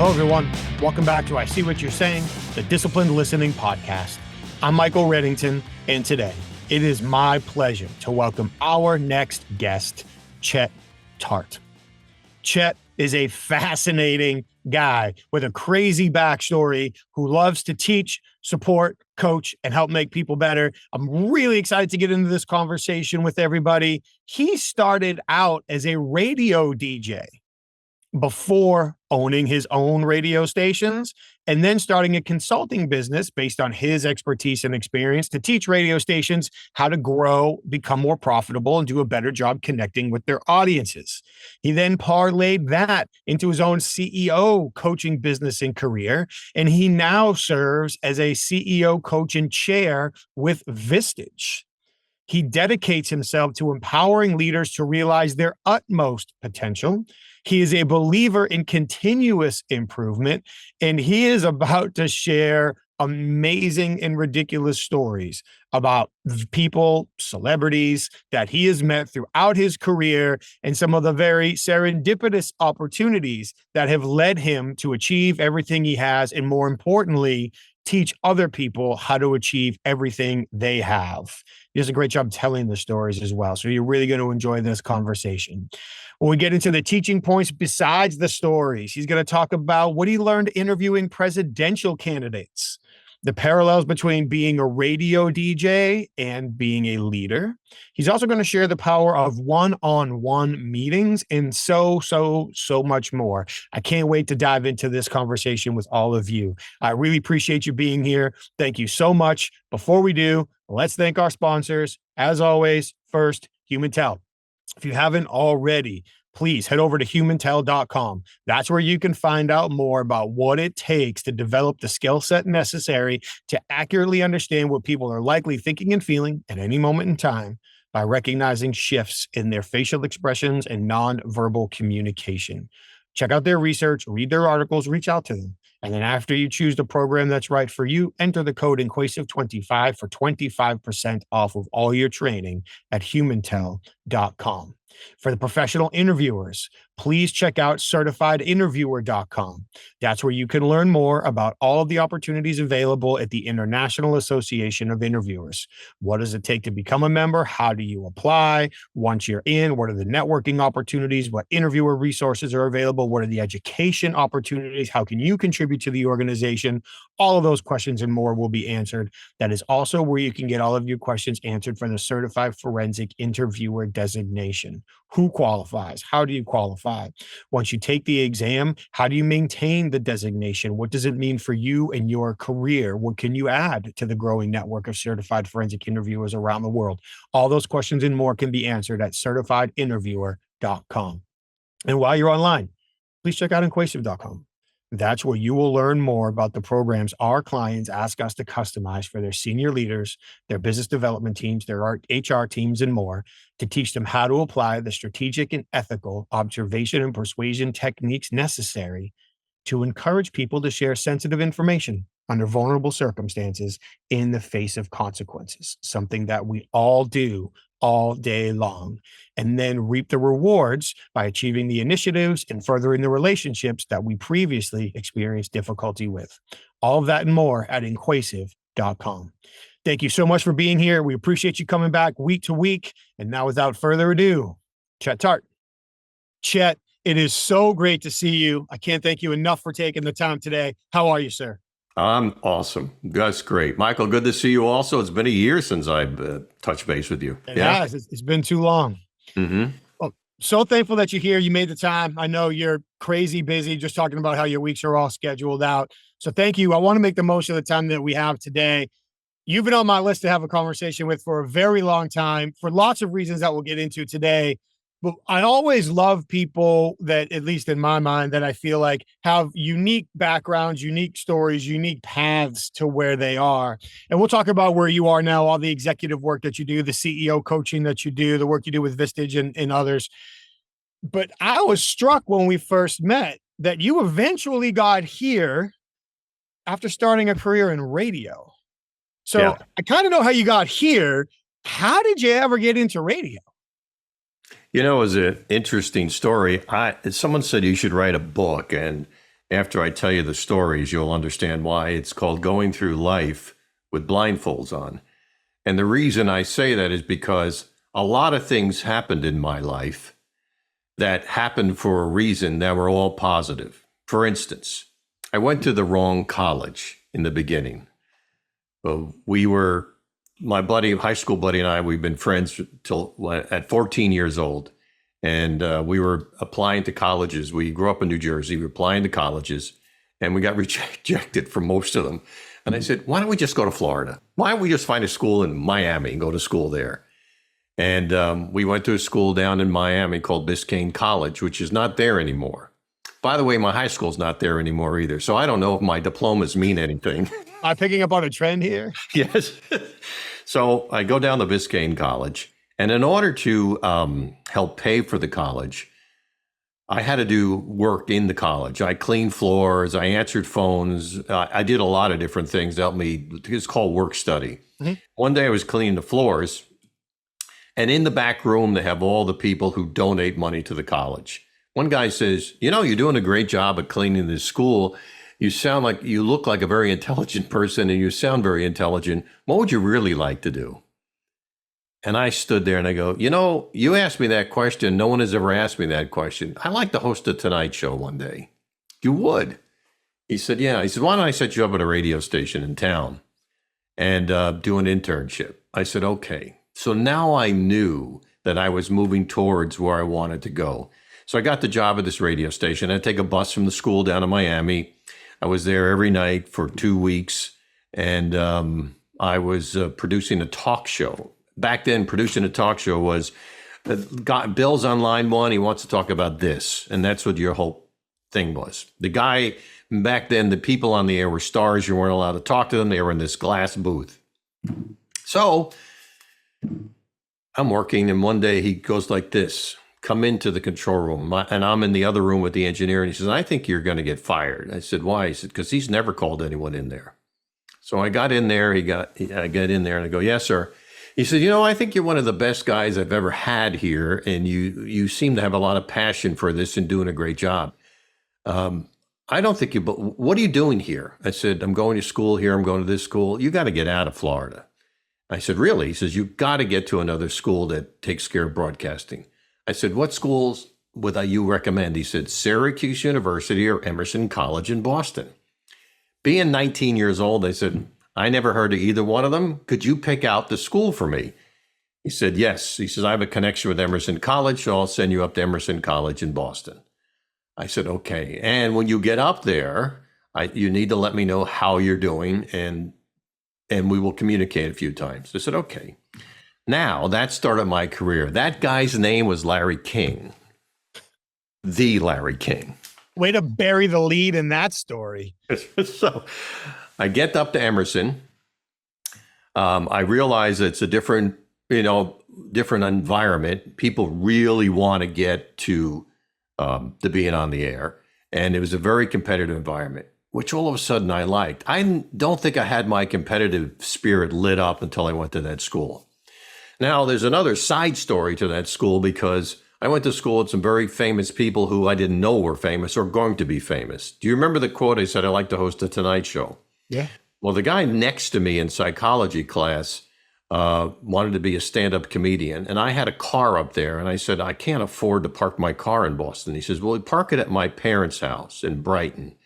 Hello, everyone. Welcome back to I See What You're Saying, the Disciplined Listening Podcast. I'm Michael Reddington, and today it is my pleasure to welcome our next guest, Chet Tart. Chet is a fascinating guy with a crazy backstory who loves to teach, support, coach, and help make people better. I'm really excited to get into this conversation with everybody. He started out as a radio DJ before owning his own radio stations and then starting a consulting business based on his expertise and experience to teach radio stations how to grow, become more profitable, and do a better job connecting with their audiences. He then parlayed that into his own CEO coaching business and career, and he now serves as a CEO coach and chair with Vistage. He dedicates himself to empowering leaders to realize their utmost potential. He is a believer in continuous improvement, and he is about to share amazing and ridiculous stories about people, celebrities that he has met throughout his career and some of the very serendipitous opportunities that have led him to achieve everything he has, and more importantly, teach other people how to achieve everything they have. He does a great job telling the stories as well. So you're really going to enjoy this conversation. When we get into the teaching points besides the stories, he's going to talk about what he learned interviewing presidential candidates, the parallels between being a radio DJ and being a leader. He's also going to share the power of one-on-one meetings and so much more. I can't wait to dive into this conversation with all of you. I really appreciate you being here. Thank you so much. Before we do, let's thank our sponsors. As always, first, HumanTel. If you haven't already, please head over to humantel.com. That's where you can find out more about what it takes to develop the skill set necessary to accurately understand what people are likely thinking and feeling at any moment in time by recognizing shifts in their facial expressions and nonverbal communication. Check out their research, read their articles, reach out to them. And then after you choose the program that's right for you, enter the code Inquasive25 for 25% off of all your training at humantel.com. For the professional interviewers, please check out certifiedinterviewer.com. That's where you can learn more about all of the opportunities available at the International Association of Interviewers. What does it take to become a member? How do you apply? Once you're in, what are the networking opportunities? What interviewer resources are available? What are the education opportunities? How can you contribute to the organization? All of those questions and more will be answered. That is also where you can get all of your questions answered for the Certified Forensic Interviewer designation. Who qualifies? How do you qualify? Once you take the exam, how do you maintain the designation? What does it mean for you and your career? What can you add to the growing network of certified forensic interviewers around the world? All those questions and more can be answered at certifiedinterviewer.com. And while you're online, please check out inquasive.com. That's where you will learn more about the programs our clients ask us to customize for their senior leaders, their business development teams, their HR teams, and more, to teach them how to apply the strategic and ethical observation and persuasion techniques necessary to encourage people to share sensitive information under vulnerable circumstances in the face of consequences, something that we all do all day long, and then reap the rewards by achieving the initiatives and furthering the relationships that we previously experienced difficulty with. All of that and more at inquasive.com. Thank you so much for being here. We appreciate you coming back week to week. And now, without further ado, Chet Tart. Chet, it is so great to see you. I can't thank you enough for taking the time today. How are you, sir? I'm awesome. That's great. Michael, good to see you also. It's been a year since I've touched base with you. It has. It's been too long. Mm-hmm. Well, so thankful that you're here. You made the time. I know you're crazy busy just talking about how your weeks are all scheduled out. So thank you. I want to make the most of the time that we have today. You've been on my list to have a conversation with for a very long time for lots of reasons that we'll get into today. But I always love people that, at least in my mind, that I feel like have unique backgrounds, unique stories, unique paths to where they are. And we'll talk about where you are now, all the executive work that you do, the CEO coaching that you do, the work you do with Vistage and others. But I was struck when we first met that you eventually got here after starting a career in radio. So I kind of know how you got here. How did you ever get into radio? You know, it was an interesting story. Someone said you should write a book, and after I tell you the stories, you'll understand why it's called Going Through Life with Blindfolds on. And the reason I say that is because a lot of things happened in my life that happened for a reason that were all positive. For instance, I went to the wrong college in the beginning. My buddy, high school buddy and I, we've been friends till at 14 years old. And we were applying to colleges. We grew up in New Jersey. We were applying to colleges, and we got rejected from most of them. And I said, why don't we just go to Florida? Why don't we just find a school in Miami and go to school there? And we went to a school down in Miami called Biscayne College, which is not there anymore. By the way, my high school's not there anymore either. So I don't know if my diplomas mean anything. Am I picking up on a trend here? Yes. So I go down to Biscayne College. And in order to help pay for the college, I had to do work in the college. I cleaned floors. I answered phones. I did a lot of different things to help me. It's called work study. Mm-hmm. One day I was cleaning the floors. And in the back room, they have all the people who donate money to the college. One guy says, you're doing a great job at cleaning this school. You look like a very intelligent person, and you sound very intelligent. What would you really like to do? And I stood there and I go, you asked me that question. No one has ever asked me that question. I'd like to host a Tonight Show one day. You would? He said, yeah. He said, why don't I set you up at a radio station in town and do an internship? I said, okay. So now I knew that I was moving towards where I wanted to go. So I got the job at this radio station. I'd take a bus from the school down to Miami. I was there every night for 2 weeks. And I was producing a talk show. Back then, producing a talk show was, Bill's on line one. He wants to talk about this. And that's what your whole thing was. The guy, back then, the people on the air were stars. You weren't allowed to talk to them. They were in this glass booth. So I'm working, and one day he goes like this, come into the control room. And I'm in the other room with the engineer, and he says, I think you're going to get fired. I said, why? He said, because he's never called anyone in there. So I got in there. I got in there, and I go, yes, sir. He said, I think you're one of the best guys I've ever had here, and you seem to have a lot of passion for this and doing a great job. I don't think but what are you doing here? I said, I'm going to school here. I'm going to this school. You got to get out of Florida. I said, really? He says, you've got to get to another school that takes care of broadcasting. I said, what schools would you recommend? He said, Syracuse University or Emerson College in Boston. Being 19 years old, I said, I never heard of either one of them. Could you pick out the school for me? He said, yes. He says, I have a connection with Emerson College, so I'll send you up to Emerson College in Boston. I said, okay. And when you get up there, you need to let me know how you're doing, and we will communicate a few times. I said, okay. Now, that started my career. That guy's name was Larry King. The Larry King. Way to bury the lead in that story. So I get up to Emerson. I realize it's a different environment. People really want to get to being on the air. And it was a very competitive environment, which all of a sudden I liked. I don't think I had my competitive spirit lit up until I went to that school. Now, there's another side story to that school, because I went to school with some very famous people who I didn't know were famous or going to be famous. Do you remember the quote I said, I like to host a Tonight Show? Yeah. Well, the guy next to me in psychology class wanted to be a stand-up comedian, and I had a car up there, and I said, I can't afford to park my car in Boston. He says, well, park it at my parents' house in Brighton,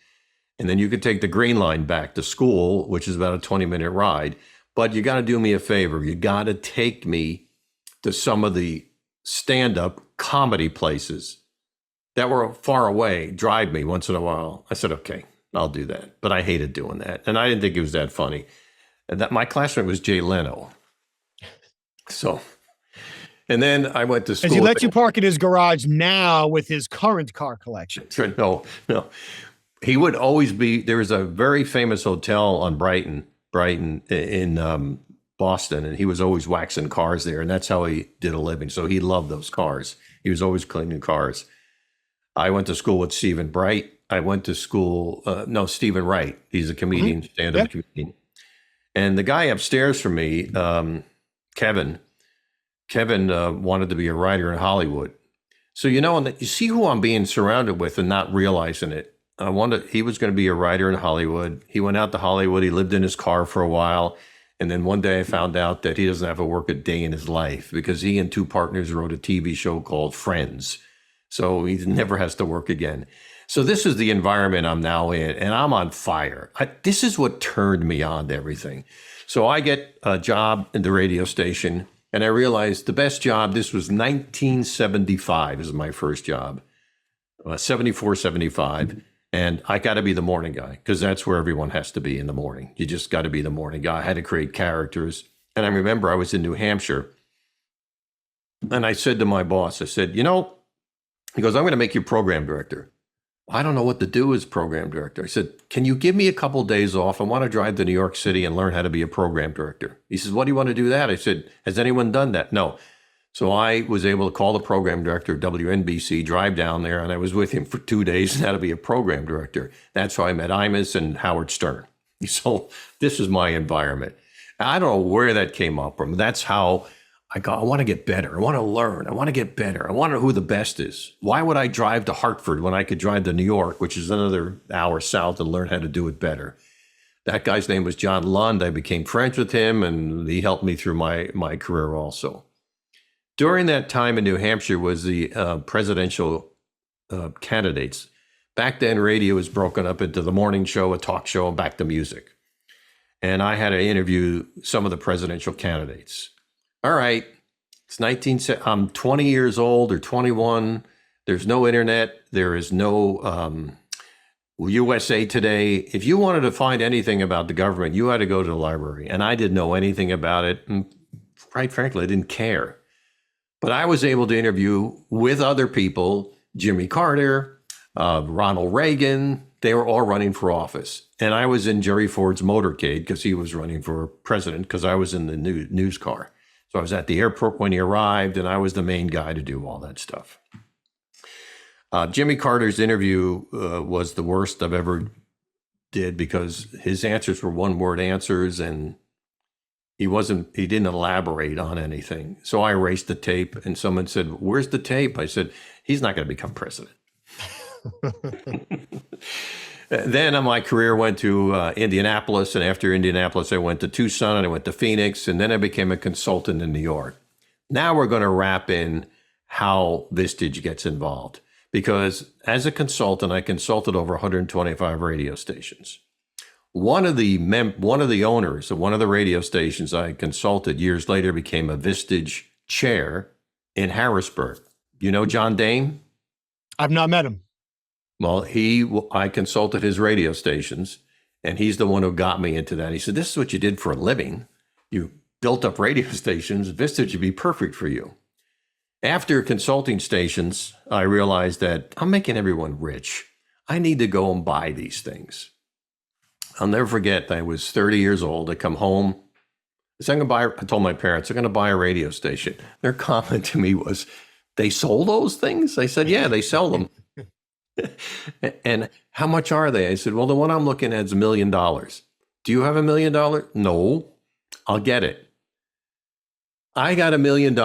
and then you could take the Green Line back to school, which is about a 20-minute ride. But you got to do me a favor. You got to take me to some of the stand-up comedy places that were far away. Drive me once in a while. I said, okay, I'll do that. But I hated doing that. And I didn't think it was that funny. And that my classmate was Jay Leno. So, and then I went to school. Has he let you park in his garage now with his current car collection? No. He would always be, there was a very famous hotel on Brighton in Boston, and he was always waxing cars there, and that's how he did a living. So he loved those cars. He was always cleaning cars. I went to school with Stephen Bright. I went to school, Stephen Wright. He's a comedian, stand-up comedian. And the guy upstairs from me, Kevin wanted to be a writer in Hollywood. So, you see who I'm being surrounded with and not realizing it. he was going to be a writer in Hollywood. He went out to Hollywood. He lived in his car for a while. And then one day I found out that he doesn't have to work a day in his life because he and two partners wrote a TV show called Friends. So he never has to work again. So this is the environment I'm now in, and I'm on fire. This is what turned me on to everything. So I get a job in the radio station, and I realized the best job, this was 1975 is my first job, 74, 75. And I got to be the morning guy because that's where everyone has to be in the morning. You just got to be the morning guy. I had to create characters. And I remember I was in New Hampshire, and I said to my boss, I said, he goes, I'm going to make you program director. I don't know what to do as program director. I said, can you give me a couple of days off? I want to drive to New York City and learn how to be a program director. He says, what do you want to do that? I said, has anyone done that? No. So I was able to call the program director of WNBC, drive down there, and I was with him for 2 days and how to be a program director. That's how I met Imus and Howard Stern. So this is my environment. I don't know where that came up from. That's how I want to get better. I want to learn. I want to get better. I want to know who the best is. Why would I drive to Hartford when I could drive to New York, which is another hour south, and learn how to do it better? That guy's name was John Lund. I became friends with him, and he helped me through my career also. During that time in New Hampshire was the presidential candidates. Back then, radio was broken up into the morning show, a talk show, and back to music. And I had to interview some of the presidential candidates. All right, I'm 20 years old or 21. There's no internet. There is no USA Today. If you wanted to find anything about the government, you had to go to the library. And I didn't know anything about it. And quite frankly, I didn't care. But I was able to interview with other people, Jimmy Carter, Ronald Reagan. They were all running for office. And I was in Jerry Ford's motorcade because he was running for president because I was in the news car. So I was at the airport when he arrived, and I was the main guy to do all that stuff. Jimmy Carter's interview was the worst I've ever did because his answers were one-word answers, and he didn't elaborate on anything. So I erased the tape, and someone said, "Where's the tape?" I said, "He's not going to become president." Then my career went to Indianapolis, and after Indianapolis, I went to Tucson, and I went to Phoenix, and then I became a consultant in New York. Now we're going to wrap in how Vistage gets involved, because as a consultant, I consulted over 125 radio stations. One of the owners of one of the radio stations I consulted years later became a Vistage chair in Harrisburg. You know John Dane? I've not met him. Well, I consulted his radio stations, and he's the one who got me into that. He said, "This is what you did for a living. You built up radio stations. Vistage would be perfect for you." After consulting stations, I realized that I'm making everyone rich. I need to go and buy these things. I'll never forget, I was 30 years old. I come home. I told my parents, I'm going to buy a radio station. Their comment to me was, "They sold those things?" I said, "Yeah, they sell them." "And how much are they?" I said, "Well, the one I'm looking at is $1 million. Do you have $1 million? "No." "I'll get it." I got $1 million.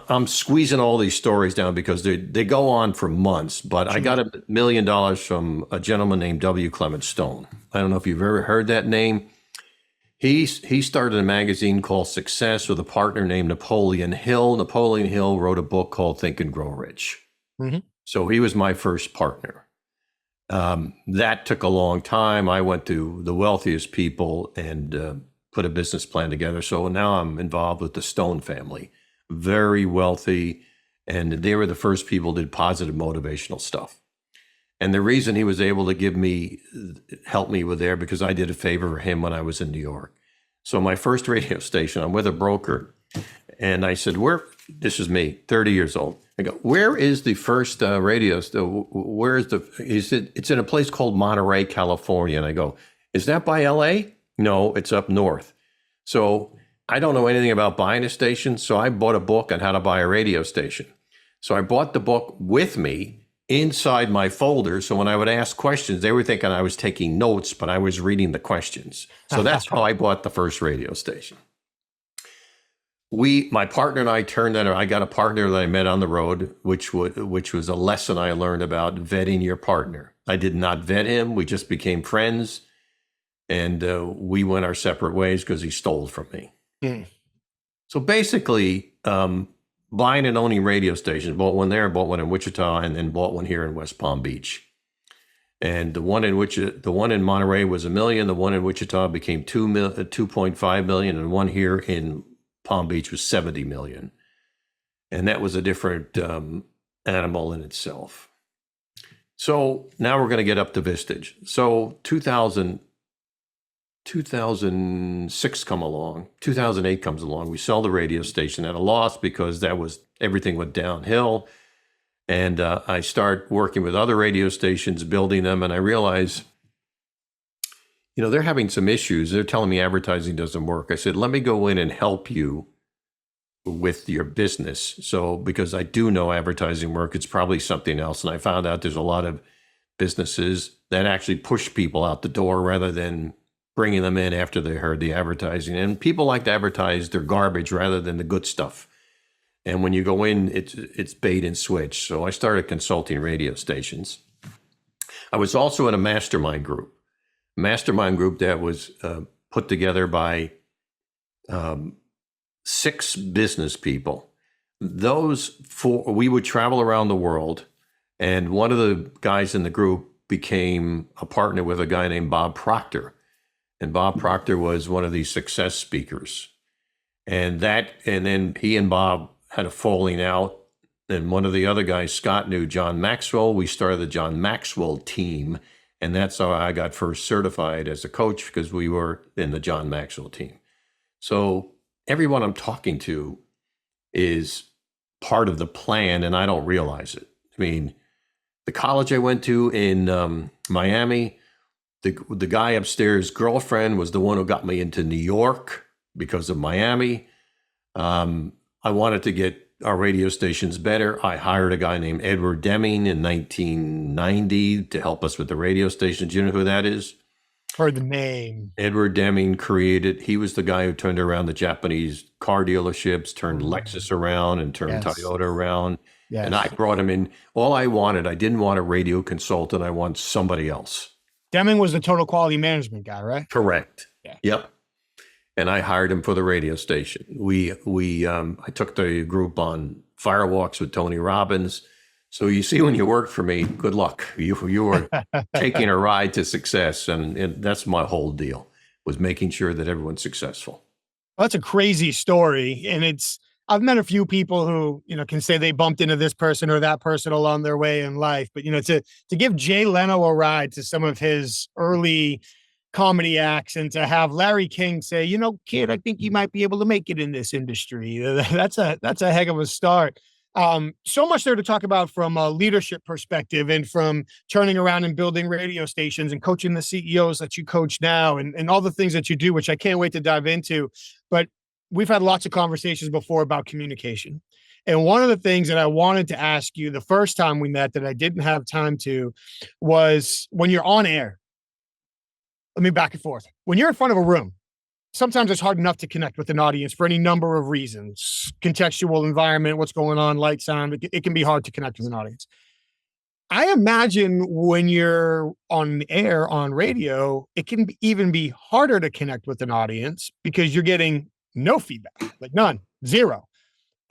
I'm squeezing all these stories down because they go on for months, but I got $1 million from a gentleman named W. Clement Stone. I don't know if you've ever heard that name. He started a magazine called Success with a partner named Napoleon Hill. Napoleon Hill wrote a book called Think and Grow Rich. Mm-hmm. So he was my first partner. That took a long time. I went to the wealthiest people and put a business plan together. So now I'm involved with the Stone family, very wealthy. And they were the first people that did positive motivational stuff. And the reason he was able to help me with there, because I did a favor for him when I was in New York. So my first radio station, I'm with a broker. And I said, this is me, 30 years old. I go, "Where is the first radio? He said, "It's in a place called Monterey, California." And I go, "Is that by LA? "No, it's up north." So I don't know anything about buying a station. So I bought a book on how to buy a radio station. So I bought the book with me inside my folder. So when I would ask questions, they were thinking I was taking notes, but I was reading the questions. So that's how I bought the first radio station. my partner and I turned that. I got a partner that I met on the road, which was a lesson I learned about vetting your partner. I did not vet him. We just became friends, and we went our separate ways because he stole from me. Mm. So basically, buying and owning radio stations. Bought one there, bought one in Wichita, and then bought one here in West Palm Beach. And the one in Monterey was $1 million. The one in Wichita became 2.5 million, and one here in Palm Beach was 70 million. And that was a different animal in itself. So now we're going to get up to Vistage. So 2006 come along, 2008 comes along. We sell the radio station at a loss because everything went downhill. And I start working with other radio stations, building them. And I realize, they're having some issues. They're telling me advertising doesn't work. I said, let me go in and help you with your business. So because I do know advertising work, it's probably something else. And I found out there's a lot of businesses that actually push people out the door rather than bringing them in after they heard the advertising. And people like to advertise their garbage rather than the good stuff. And when you go in, it's bait and switch. So I started consulting radio stations. I was also in a mastermind group that was put together by 6 business people. Those 4, we would travel around the world. And one of the guys in the group became a partner with a guy named Bob Proctor. And Bob Proctor was one of these success speakers. And then he and Bob had a falling out. And one of the other guys, Scott, knew John Maxwell. We started the John Maxwell team. And that's how I got first certified as a coach, because we were in the John Maxwell team. So everyone I'm talking to is part of the plan, and I don't realize it. I mean, the college I went to in Miami, the guy upstairs' girlfriend was the one who got me into New York because of Miami. I wanted to get our radio stations better. I hired a guy named Edward Deming in 1990 to help us with the radio stations. Do you know who that is? Heard the name. Edward Deming he was the guy who turned around the Japanese car dealerships, turned Lexus around and turned Toyota around. Yes. And I brought him in. I didn't want a radio consultant. I want somebody else. Deming was the total quality management guy, right? Correct. Yeah. Yep. And I hired him for the radio station. I took the group on firewalks with Tony Robbins. So you see, when you work for me, good luck. You were taking a ride to success, and that's my whole deal, was making sure that everyone's successful. Well, that's a crazy story, and I've met a few people who can say they bumped into this person or that person along their way in life, but to give Jay Leno a ride to some of his early comedy acts, and to have Larry King say, kid, I think you might be able to make it in this industry. That's a heck of a start. So much there to talk about from a leadership perspective, and from turning around and building radio stations and coaching the CEOs that you coach now, and all the things that you do, which I can't wait to dive into. But we've had lots of conversations before about communication. And one of the things that I wanted to ask you the first time we met that I didn't have time to was, when you're on air, let me back and forth. When you're in front of a room, sometimes it's hard enough to connect with an audience for any number of reasons. Contextual environment, what's going on, light, sound. It can be hard to connect with an audience. I imagine when you're on air, on radio, it can even be harder to connect with an audience because you're getting no feedback, like none, zero.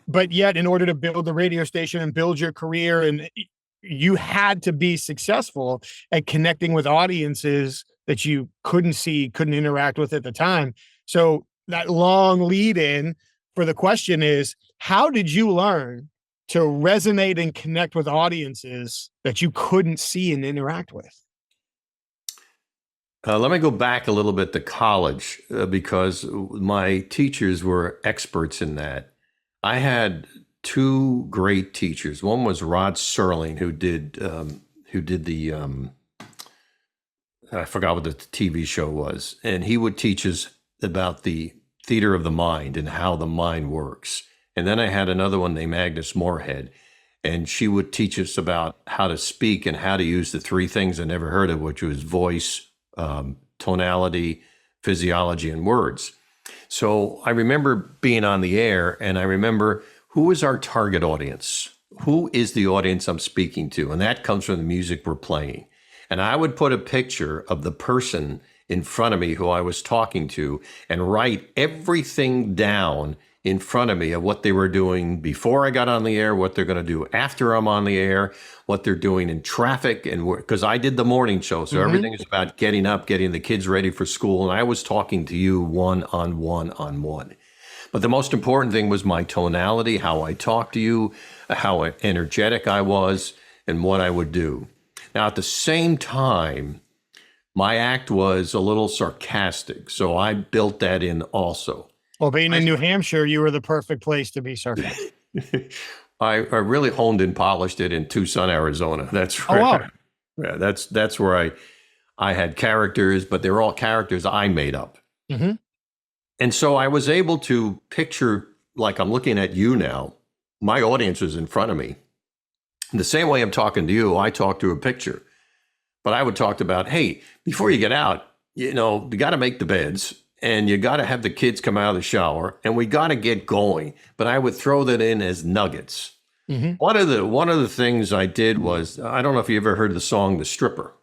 But yet, in order to build the radio station and build your career, and you had to be successful at connecting with audiences that you couldn't see, couldn't interact with at the time. So that long lead in for the question is, how did you learn to resonate and connect with audiences that you couldn't see and interact with? Let me go back a little bit to college, because my teachers were experts in that. I had 2 great teachers. One was Rod Serling, who did the I forgot what the TV show was, and he would teach us about the theater of the mind and how the mind works. And then I had another one named Agnes Moorehead, and she would teach us about how to speak and how to use the 3 things I never heard of, which was voice, tonality, physiology, and words. So I remember being on the air, and I remember, who is our target audience? Who is the audience I'm speaking to? And that comes from the music we're playing. And I would put a picture of the person in front of me who I was talking to and write everything down in front of me of what they were doing before I got on the air, what they're going to do after I'm on the air, what they're doing in traffic. And because I did the morning show, so everything is about getting up, getting the kids ready for school. And I was talking to you one on one. But the most important thing was my tonality, how I talked to you, how energetic I was, and what I would do. Now, at the same time, my act was a little sarcastic, so I built that in also. Well, being in New Hampshire, you were the perfect place to be sarcastic. I really honed and polished it in Tucson, Arizona. That's right. Oh, wow. Yeah, that's where I had characters, but they're all characters I made up. Mm-hmm. And so I was able to picture, like I'm looking at you now, my audience is in front of me. In the same way I'm talking to you, I talk to a picture. But I would talk about, hey, before you get out, you got to make the beds. And you got to have the kids come out of the shower, and we got to get going. But I would throw that in as nuggets. Mm-hmm. One of the things I did was, I don't know if you ever heard the song "The Stripper."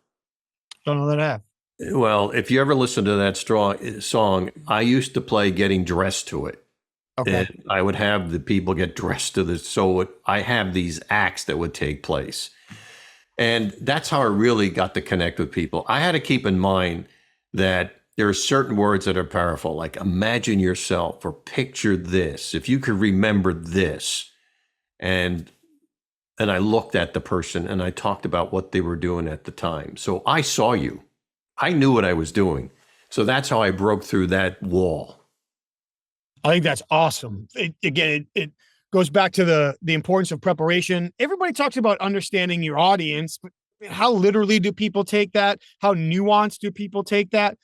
Don't know that I have. Well, if you ever listen to that song, I used to play "Getting Dressed" to it. Okay. And I would have the people get dressed to this. So I have these acts that would take place, and that's how I really got to connect with people. I had to keep in mind that there are certain words that are powerful, like imagine yourself or picture this. If you could remember this. And I looked at the person and I talked about what they were doing at the time. So I saw you. I knew what I was doing. So that's how I broke through that wall. I think that's awesome. It goes back to the importance of preparation. Everybody talks about understanding your audience, but how literally do people take that? How nuanced do people take that?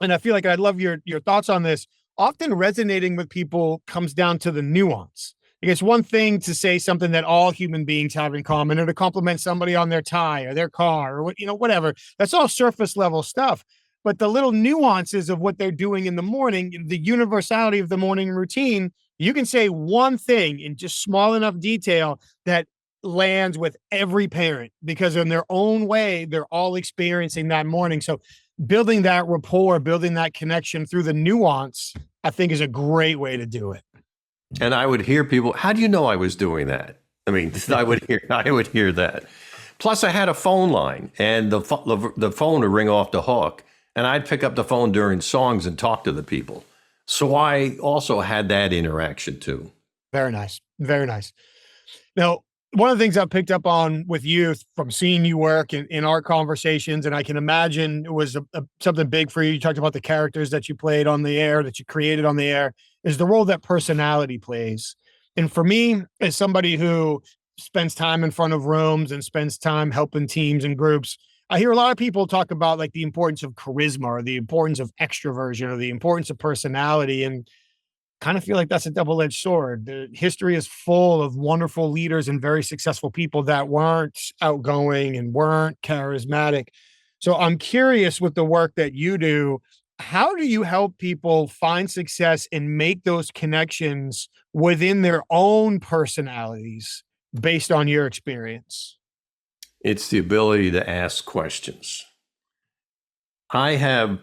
And I feel like I'd love your thoughts on this. Often resonating with people comes down to the nuance. Like it's one thing to say something that all human beings have in common, or to compliment somebody on their tie or their car or whatever. That's all surface level stuff. But the little nuances of what they're doing in the morning, the universality of the morning routine, you can say one thing in just small enough detail that lands with every parent, because in their own way, they're all experiencing that morning. So building that rapport, building that connection through the nuance, I think is a great way to do it. And I would hear people, how do you know I was doing that? I mean, I would hear that. Plus I had a phone line, and the phone would ring off the hook, and I'd pick up the phone during songs and talk to the people. So I also had that interaction too. Very nice. Very nice. Now, one of the things I picked up on with you from seeing you work in our conversations, and I can imagine it was something big for you. You talked about the characters that you played on the air, that you created on the air, is the role that personality plays. And for me, as somebody who spends time in front of rooms and spends time helping teams and groups, I hear a lot of people talk about like the importance of charisma, or the importance of extroversion, or the importance of personality. And kind of feel like that's a double-edged sword. The history is full of wonderful leaders and very successful people that weren't outgoing and weren't charismatic. So I'm curious, with the work that you do, how do you help people find success and make those connections within their own personalities based on your experience? It's the ability to ask questions. I have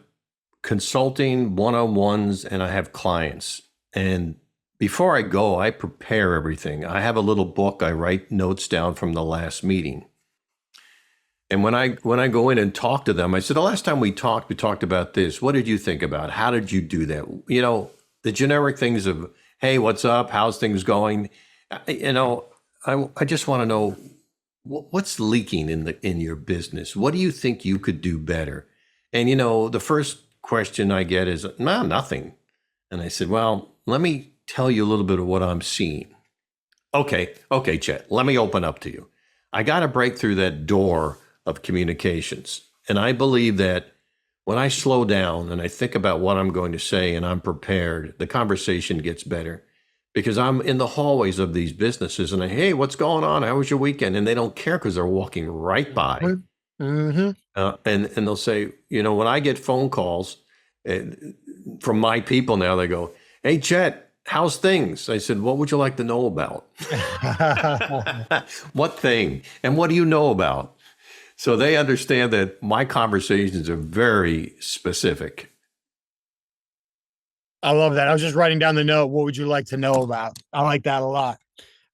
consulting one-on-ones, and I have clients. And before I go, I prepare everything. I have a little book. I write notes down from the last meeting. And when I go in and talk to them, I said, the last time we talked about this. What did you think about it? How did you do that? The generic things of, hey, what's up? How's things going? I just want to know what's leaking in your business. What do you think you could do better? And, the first question I get is, no, nothing. And I said, well, let me tell you a little bit of what I'm seeing. Okay, Chet, let me open up to you. I got to break through that door of communications. And I believe that when I slow down and I think about what I'm going to say and I'm prepared, the conversation gets better, because I'm in the hallways of these businesses and hey, what's going on? How was your weekend? And they don't care, because they're walking right by. Mm-hmm. And they'll say, when I get phone calls, from my people now, they go, "Hey, Chet, how's things?" I said, "What would you like to know about?" What thing? And what do you know about? So they understand that my conversations are very specific. I love that. I was just writing down the note. What would you like to know about? I like that a lot.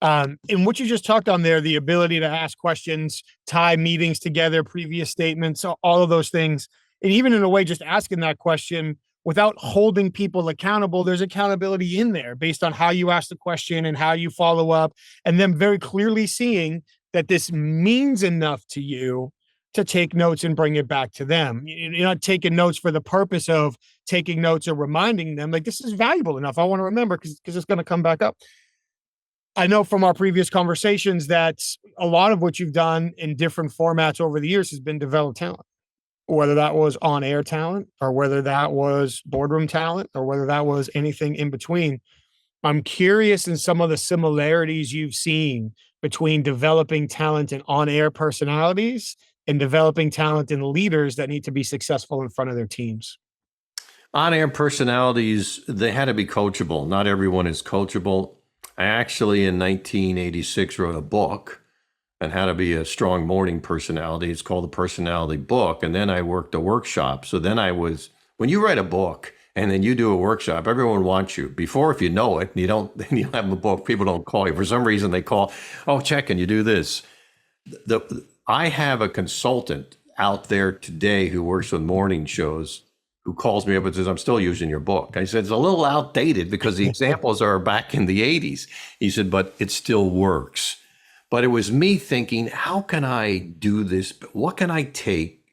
And what you just talked on there, the ability to ask questions, tie meetings together, previous statements, all of those things. And even in a way, just asking that question without holding people accountable, there's accountability in there based on how you ask the question and how you follow up, and them very clearly seeing that this means enough to you to take notes and bring it back to them. You're not taking notes for the purpose of taking notes or reminding them like this is valuable enough. I want to remember because it's going to come back up. I know from our previous conversations that a lot of what you've done in different formats over the years has been develop talent, whether that was on air talent or whether that was boardroom talent or whether that was anything in between. I'm curious in some of the similarities you've seen between developing talent and on air personalities and developing talent in leaders that need to be successful in front of their teams. On-air personalities, they had to be coachable. Not everyone is coachable. I actually, in 1986, wrote a book on how to be a strong morning personality. It's called the Personality Book. And then I worked a workshop. So then when you write a book and then you do a workshop, everyone wants you. Before, if you know it, and you have a book, people don't call you. For some reason, they call, "Oh, check, can you do this?" I have a consultant out there today who works with morning shows who calls me up and says, "I'm still using your book." I said, "It's a little outdated because the examples are back in the 80s. He said, "But it still works." But it was me thinking, how can I do this? What can I take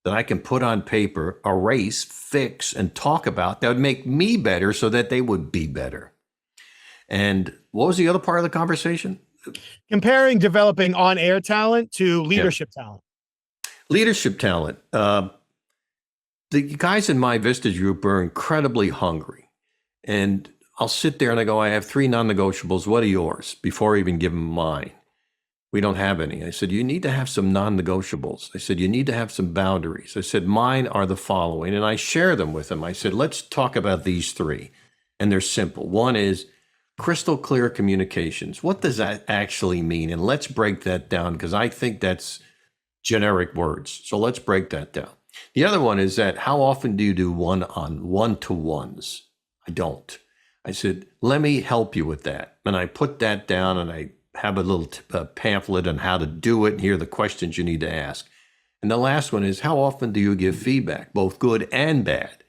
that I can put on paper, erase, fix, and talk about that would make me better so that they would be better? And what was the other part of the conversation? Comparing developing on air talent to leadership talent. Leadership talent. The guys in my Vistage group are incredibly hungry. And I'll sit there and I go, "I have 3 non-negotiables. What are yours?" Before I even give them mine. "We don't have any." I said, "You need to have some non-negotiables." I said, "You need to have some boundaries." I said, "Mine are the following." And I share them with them. I said, "Let's talk about these 3. And they're simple. One is crystal clear communications. What does that actually mean? And let's break that down because I think that's generic words. So let's break that down. The other one is that how often do you do one-to-ones? I don't. I said, "Let me help you with that." And I put that down and I have a little pamphlet on how to do it and here are the questions you need to ask. And the last one is, how often do you give feedback, both good and bad?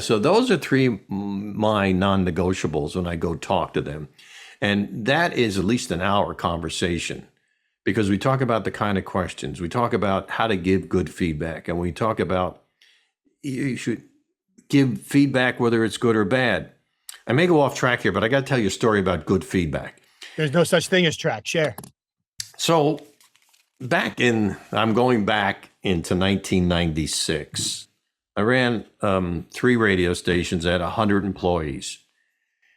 So those are 3 my non-negotiables when I go talk to them. And that is at least an hour conversation because we talk about the kind of questions. We talk about how to give good feedback. And we talk about you should give feedback whether it's good or bad. I may go off track here, but I got to tell you a story about good feedback. There's no such thing as track. Share. So I'm going back into 1996. I ran 3 radio stations at 100 employees.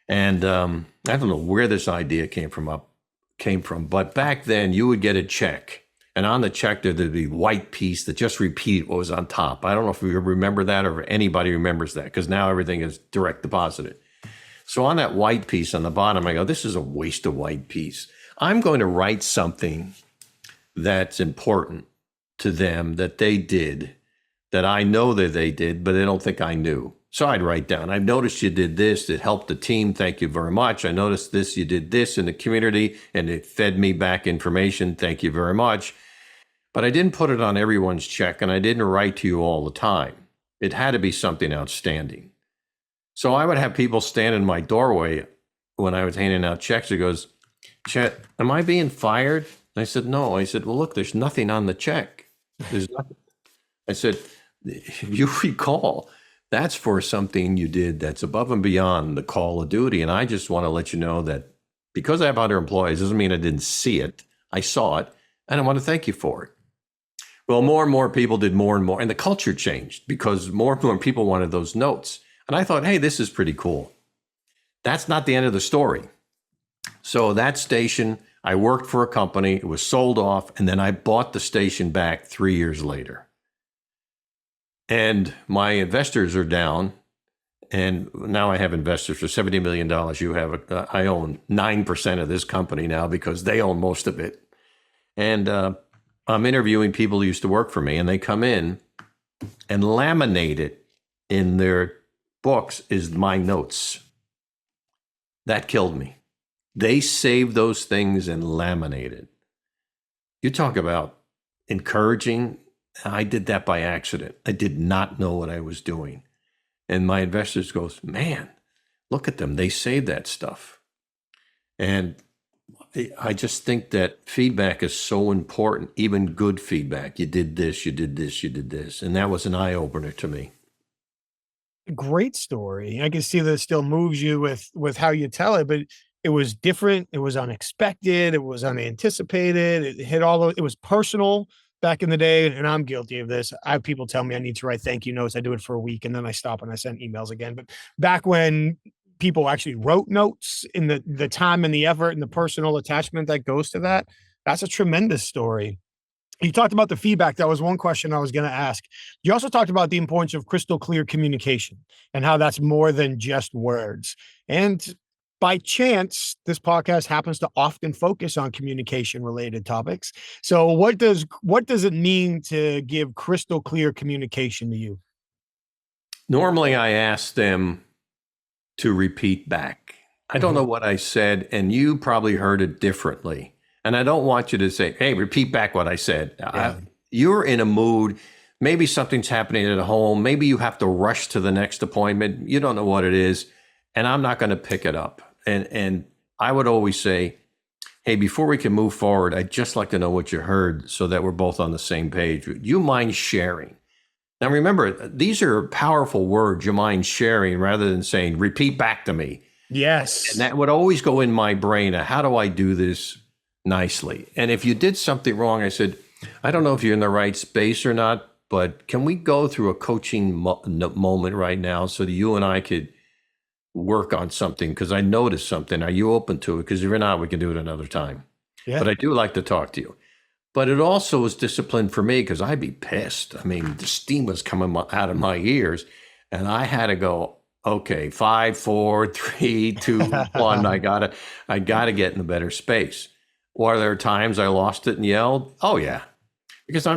And I don't know where this idea came from, but back then you would get a check. And on the check, there'd be white piece that just repeated what was on top. I don't know if you remember that or if anybody remembers that because now everything is direct deposited. So on that white piece on the bottom, I go, "This is a waste of white piece. I'm going to write something that's important to them that they did, that I know that they did, but they don't think I knew." So I'd write down, "I've noticed you did this. It helped the team. Thank you very much. I noticed this. You did this in the community and it fed me back information. Thank you very much." But I didn't put it on everyone's check and I didn't write to you all the time. It had to be something outstanding. So I would have people stand in my doorway when I was handing out checks. He goes, "Chet, am I being fired?" And I said, "No." I said, "Well, look, there's nothing on the check. There's nothing." I said, "You recall, that's for something you did that's above and beyond the call of duty. And I just want to let you know that because I have 100 employees doesn't mean I didn't see it. I saw it, and I want to thank you for it." Well, more and more people did more and more, and the culture changed because more and more people wanted those notes. And I thought, hey, this is pretty cool. That's not the end of the story. So that station, I worked for a company, it was sold off, and then I bought the station back 3 years later. And my investors are down, And now I have investors for $70 million. I own 9% of this company now because they own most of it. And I'm interviewing people who used to work for me, and they come in and laminate it in their books is my notes. That killed me. They save those things and laminate it. You talk about encouraging. I did that by accident. I did not know what I was doing. And my investors goes, man, look at them. They save that stuff. And I just think that feedback is so important, even good feedback. You did this, you did this, you did this. And that was an eye-opener to me. Great story. I can see that it still moves you with how you tell it, but it was different. It was unexpected. It was unanticipated. It hit it was personal back in the day. And I'm guilty of this. I have people tell me I need to write thank you notes. I do it for a week and then I stop and I send emails again. But back when people actually wrote notes, in the time and the effort and the personal attachment that goes to that, that's a tremendous story. You talked about the feedback. That was one question I was going to ask. You also talked about the importance of crystal clear communication and how that's more than just words. And by chance, this podcast happens to often focus on communication related topics. So what does it mean to give crystal clear communication to you? Normally, I ask them to repeat back. I don't know what I said, and you probably heard it differently. And I don't want you to say, hey, repeat back what I said. Yeah. You're in a mood. Maybe something's happening at home. Maybe you have to rush to the next appointment. You don't know what it is. And I'm not going to pick it up. And I would always say, hey, before we can move forward, I'd just like to know what you heard so that we're both on the same page. You mind sharing? Now, remember, these are powerful words. You mind sharing rather than saying, repeat back to me. Yes. And that would always go in my brain. How do I do this nicely? And if you did something wrong, I said, I don't know if you're in the right space or not, but can we go through a coaching moment right now so that you and I could work on something? Because I noticed something. Are you open to it? Because if you're not, we can do it another time. Yeah. But I do like to talk to you. But it also was discipline for me because I'd be pissed. I mean, the steam was coming out of my ears, and I had to go, okay, 5, 4, 3, 2, 1. I gotta get in a better space. Or there are times I lost it and yelled. Oh yeah, because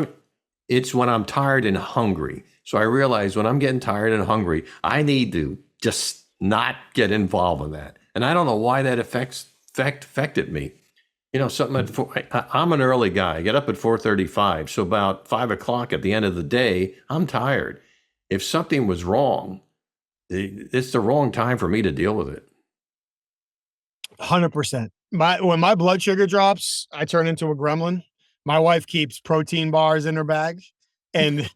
it's when I'm tired and hungry. So I realize when I'm getting tired and hungry, I need to just not get involved in that. And I don't know why that affected me. You know, I'm an early guy. I get up at 4:35. So about 5 o'clock at the end of the day, I'm tired. If something was wrong, it's the wrong time for me to deal with it. 100%. When my blood sugar drops, I turn into a gremlin. My wife keeps protein bars in her bag. And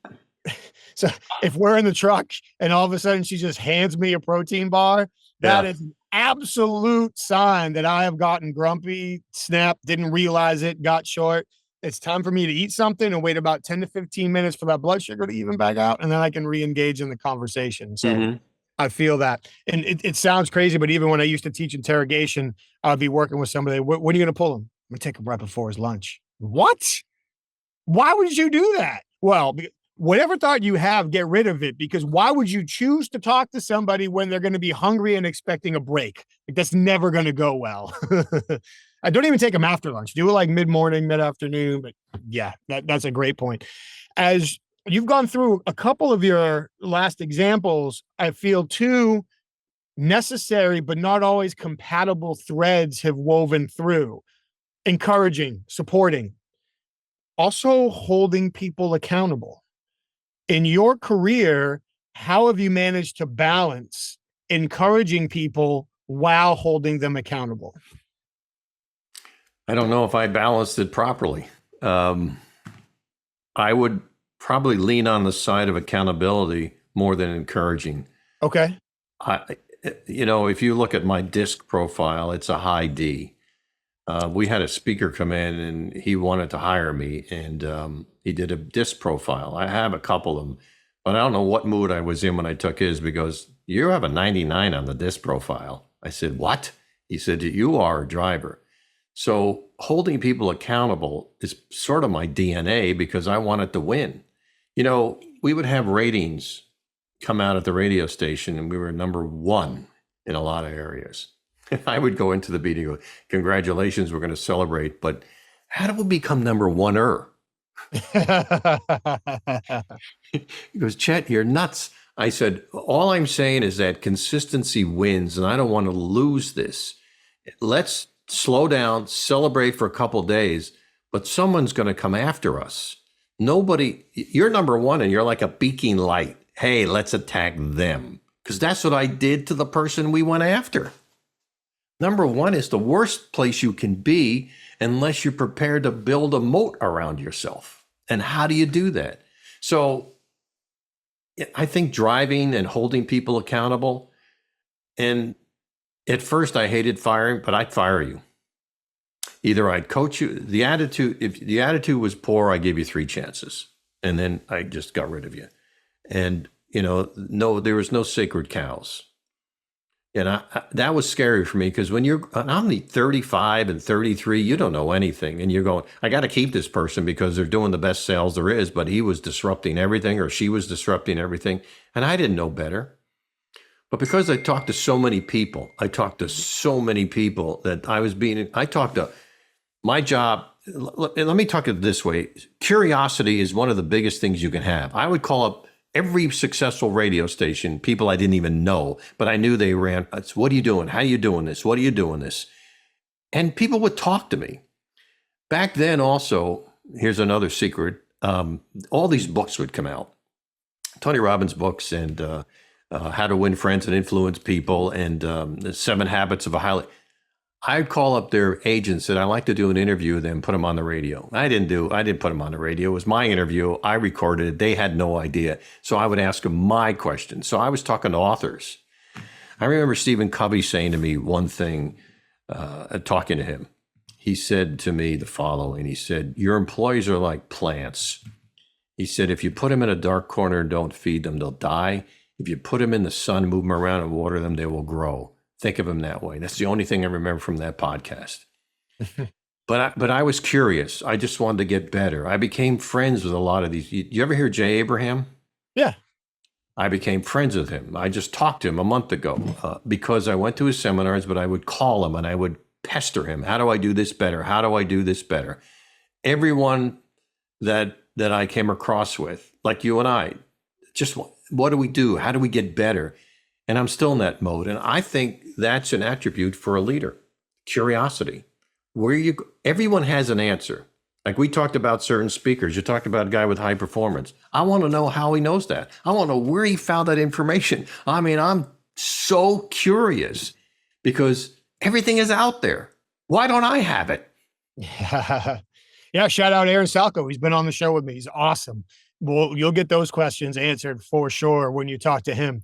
so if we're in the truck and all of a sudden she just hands me a protein bar, that is an absolute sign that I have gotten grumpy, snapped, didn't realize it, got short. It's time for me to eat something and wait about 10 to 15 minutes for that blood sugar to even back out. And then I can re-engage in the conversation. So I feel that. And it sounds crazy, but even when I used to teach interrogation, I'd be working with somebody. When are you going to pull him? I'm going to take him right before his lunch. What? Why would you do that? Well, whatever thought you have, get rid of it, because why would you choose to talk to somebody when they're going to be hungry and expecting a break? Like, that's never going to go well. I don't even take them after lunch. Do it like mid-morning, mid-afternoon. But yeah, that's a great point. As you've gone through a couple of your last examples, I feel two necessary but not always compatible threads have woven through: encouraging, supporting, also holding people accountable. In your career, how have you managed to balance encouraging people while holding them accountable? I don't know if I balanced it properly. I would probably lean on the side of accountability more than encouraging. Okay. If you look at my DISC profile, it's a high D. We had a speaker come in and he wanted to hire me, and he did a DISC profile. I have a couple of them, but I don't know what mood I was in when I took his, because you have a 99 on the DISC profile. I said, what? He said, you are a driver. So holding people accountable is sort of my DNA because I wanted to win. We would have ratings come out at the radio station and we were number one in a lot of areas. I would go into the meeting and go, congratulations, we're going to celebrate, but how do we become number one-er? He goes, Chet, you're nuts. I said, all I'm saying is that consistency wins, and I don't want to lose this. Let's slow down, celebrate for a couple of days, but someone's going to come after us. Nobody, you're number one, and you're like a beacon light. Hey, let's attack them. Because that's what I did to the person we went after. Number one is the worst place you can be unless you're prepared to build a moat around yourself. And how do you do that? So I think driving and holding people accountable. And at first I hated firing, but I'd fire you. Either I'd coach you. If the attitude was poor, I gave you 3 chances. And then I just got rid of you. And, no, there was no sacred cows. And that was scary for me because when you're only 35 and 33, you don't know anything. And you're going, I got to keep this person because they're doing the best sales there is, but he was disrupting everything or she was disrupting everything. And I didn't know better. But because I talked to so many people that I talked to my job. Let me talk it this way. Curiosity is one of the biggest things you can have. I would call up every successful radio station, people I didn't even know, but I knew they ran. What are you doing? How are you doing this? What are you doing this? And people would talk to me. Back then also, here's another secret. All these books would come out. Tony Robbins books and How to Win Friends and Influence People and the 7 Habits of a Highly... I'd call up their agents that I'd like to do an interview with them, put them on the radio. I didn't put them on the radio. It was my interview. I recorded it. They had no idea. So I would ask them my questions. So I was talking to authors. I remember Stephen Covey saying to me one thing, talking to him. He said to me the following. He said, your employees are like plants. He said, if you put them in a dark corner and don't feed them, they'll die. If you put them in the sun, move them around and water them, they will grow. Think of them that way. That's the only thing I remember from that podcast. But I was curious. I just wanted to get better. I became friends with a lot of these. You ever hear Jay Abraham? Yeah. I became friends with him. I just talked to him a month ago because I went to his seminars, but I would call him and I would pester him. How do I do this better? How do I do this better? Everyone that I came across with, like you and I, just what do we do? How do we get better? And I'm still in that mode. And I think that's an attribute for a leader, curiosity. Everyone has an answer. Like we talked about certain speakers. You talked about a guy with high performance. I want to know how he knows that. I want to know where he found that information. I mean, I'm so curious because everything is out there. Why don't I have it? Yeah. Shout out Aaron Salco. He's been on the show with me. He's awesome. Well, you'll get those questions answered for sure when you talk to him.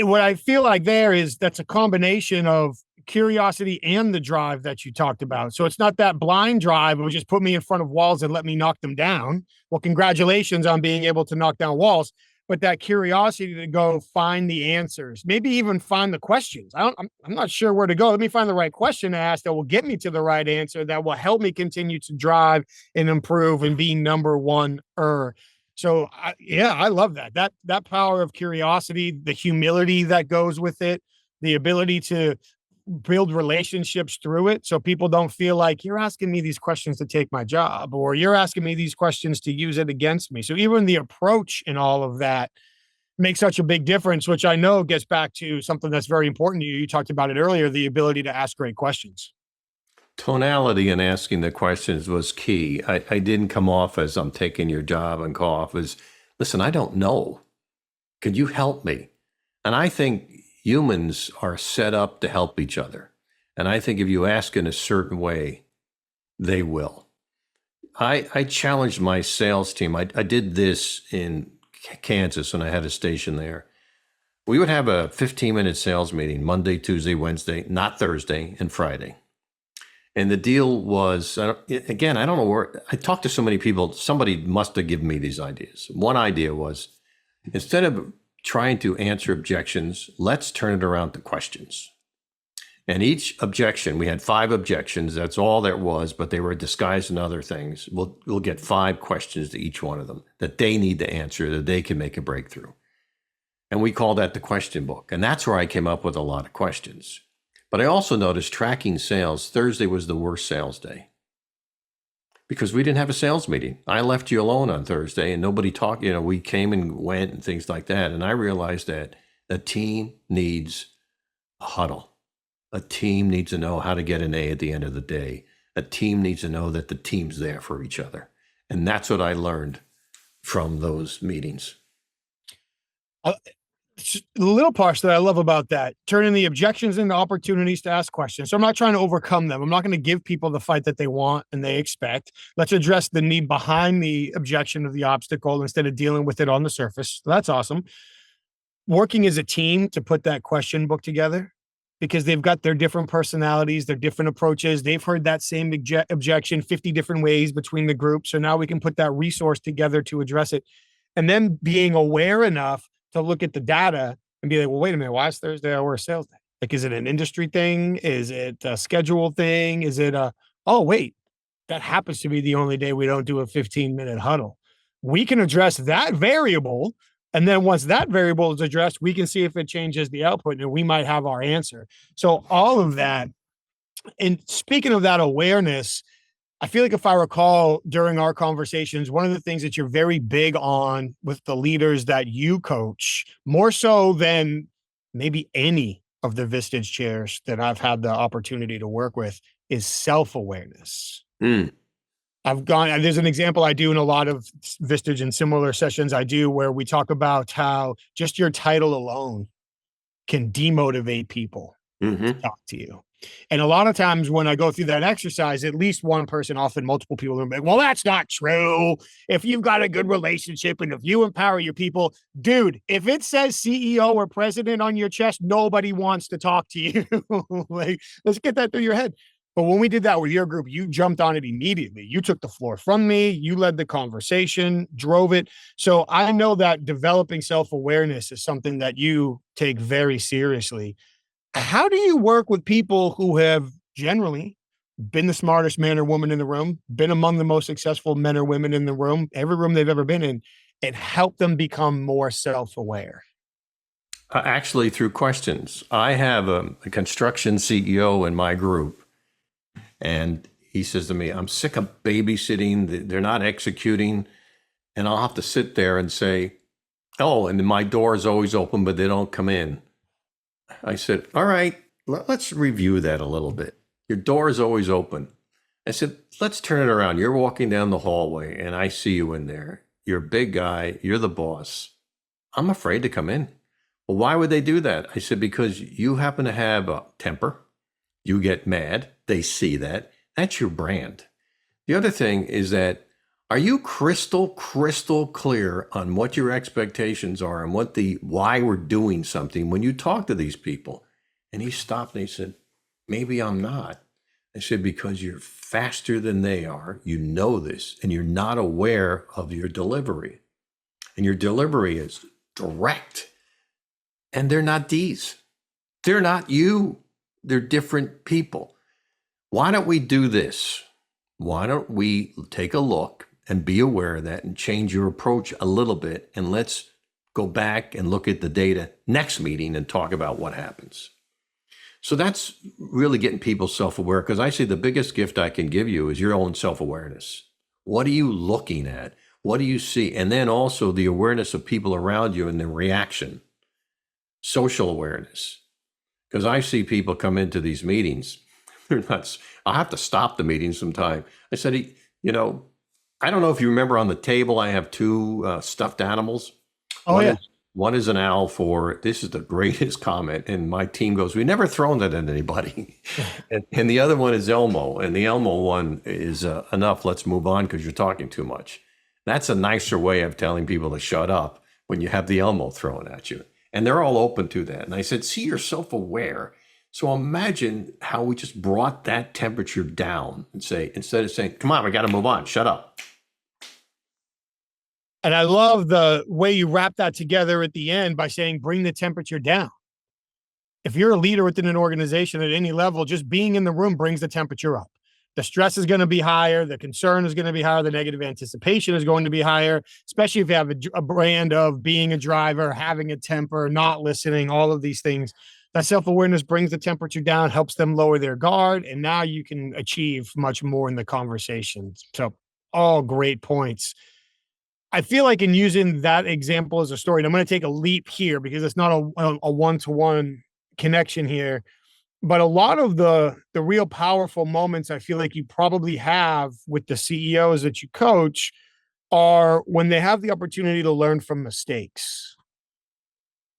What I feel like that's a combination of curiosity and the drive that you talked about. So it's not that blind drive of just put me in front of walls and let me knock them down. Well, congratulations on being able to knock down walls, but that curiosity to go find the answers, maybe even find the questions. I'm not sure where to go. Let me find the right question to ask that will get me to the right answer that will help me continue to drive and improve and be number one. So I love that power of curiosity, the humility that goes with it, the ability to build relationships through it. So people don't feel like you're asking me these questions to take my job, or you're asking me these questions to use it against me. So even the approach in all of that makes such a big difference, which I know gets back to something that's very important to you. You talked about it earlier, the ability to ask great questions. Tonality in asking the questions was key. I didn't come off as I'm taking your job and come off as, listen, I don't know. Could you help me? And I think humans are set up to help each other. And I think if you ask in a certain way, they will. I challenged my sales team. I did this in Kansas when I had a station there. We would have a 15-minute sales meeting Monday, Tuesday, Wednesday, not Thursday, and Friday. And the deal was, again, I don't know where, I talked to so many people, somebody must have given me these ideas. One idea was, instead of trying to answer objections, let's turn it around to questions. And each objection, we had 5 objections, that's all there was, but they were disguised in other things. We'll get 5 questions to each one of them that they need to answer, that they can make a breakthrough. And we call that the question book. And that's where I came up with a lot of questions. But I also noticed tracking sales, Thursday was the worst sales day because we didn't have a sales meeting. I left you alone on Thursday and nobody talked. We came and went and things like that. And I realized that a team needs a huddle. A team needs to know how to get an A at the end of the day. A team needs to know that the team's there for each other. And that's what I learned from those meetings. The little parts that I love about that, turning the objections into opportunities to ask questions. So I'm not trying to overcome them. I'm not going to give people the fight that they want and they expect. Let's address the need behind the objection of the obstacle instead of dealing with it on the surface. So that's awesome. Working as a team to put that question book together because they've got their different personalities, their different approaches. They've heard that same objection 50 different ways between the groups. So now we can put that resource together to address it. And then being aware enough to look at the data and be like, well, wait a minute, why is Thursday our worst sales day? Like, is it an industry thing? Is it a schedule thing? Is it oh, wait, that happens to be the only day we don't do a 15-minute huddle. We can address that variable. And then once that variable is addressed, we can see if it changes the output and we might have our answer. So all of that. And speaking of that awareness, I feel like if I recall during our conversations, one of the things that you're very big on with the leaders that you coach, more so than maybe any of the Vistage chairs that I've had the opportunity to work with, is self-awareness. There's an example I do in a lot of Vistage and similar sessions I do where we talk about how just your title alone can demotivate people to talk to you. And a lot of times when I go through that exercise, at least one person, often multiple people, are like, well, that's not true. If you've got a good relationship and if you empower your people, dude, if it says CEO or president on your chest, nobody wants to talk to you. Like, let's get that through your head. But when we did that with your group, you jumped on it immediately. You took the floor from me. You led the conversation, drove it. So I know that developing self-awareness is something that you take very seriously. How do you work with people who have generally been the smartest man or woman in the room, been among the most successful men or women in the room, every room they've ever been in, and help them become more self-aware? Actually, through questions. I have a construction CEO in my group, and he says to me, I'm sick of babysitting. They're not executing. And I'll have to sit there and say, oh, and my door is always open, but they don't come in. I said, all right, let's review that a little bit. Your door is always open. I said, let's turn it around. You're walking down the hallway and I see you in there. You're a big guy. You're the boss. I'm afraid to come in. Well, why would they do that? I said, because you happen to have a temper. You get mad. They see that. That's your brand. The other thing is that, are you crystal clear on what your expectations are and why we're doing something when you talk to these people? And he stopped and he said, maybe I'm not. I said, because you're faster than they are. You know this, and you're not aware of your delivery. And your delivery is direct. And they're not D's. They're not you. They're different people. Why don't we do this? Why don't we take a look and be aware of that and change your approach a little bit? And let's go back and look at the data next meeting and talk about what happens. So that's really getting people self-aware, because I say the biggest gift I can give you is your own self-awareness. What are you looking at? What do you see? And then also the awareness of people around you and the reaction, social awareness. Because I see people come into these meetings, they're nuts. I'll have to stop the meeting sometime. I said, I don't know if you remember on the table, I have two stuffed animals. Oh, yeah. One is an owl this is the greatest comment. And my team goes, we never thrown that at anybody. and the other one is Elmo. And the Elmo one is enough. Let's move on because you're talking too much. That's a nicer way of telling people to shut up when you have the Elmo thrown at you. And they're all open to that. And I said, see, you're self-aware. So imagine how we just brought that temperature down and say, instead of saying, come on, we got to move on, shut up. And I love the way you wrap that together at the end by saying, bring the temperature down. If you're a leader within an organization at any level, just being in the room brings the temperature up. the stress is going to be higher, the concern is going to be higher, the negative anticipation is going to be higher, especially if you have a brand of being a driver, having a temper, not listening, all of these things. That self-awareness brings the temperature down, helps them lower their guard, and now you can achieve much more in the conversation. So all great points. I feel like in using that example as a story, and I'm going to take a leap here because it's not a one-to-one connection here, but a lot of the real powerful moments I feel like you probably have with the CEOs that you coach are when they have the opportunity to learn from mistakes.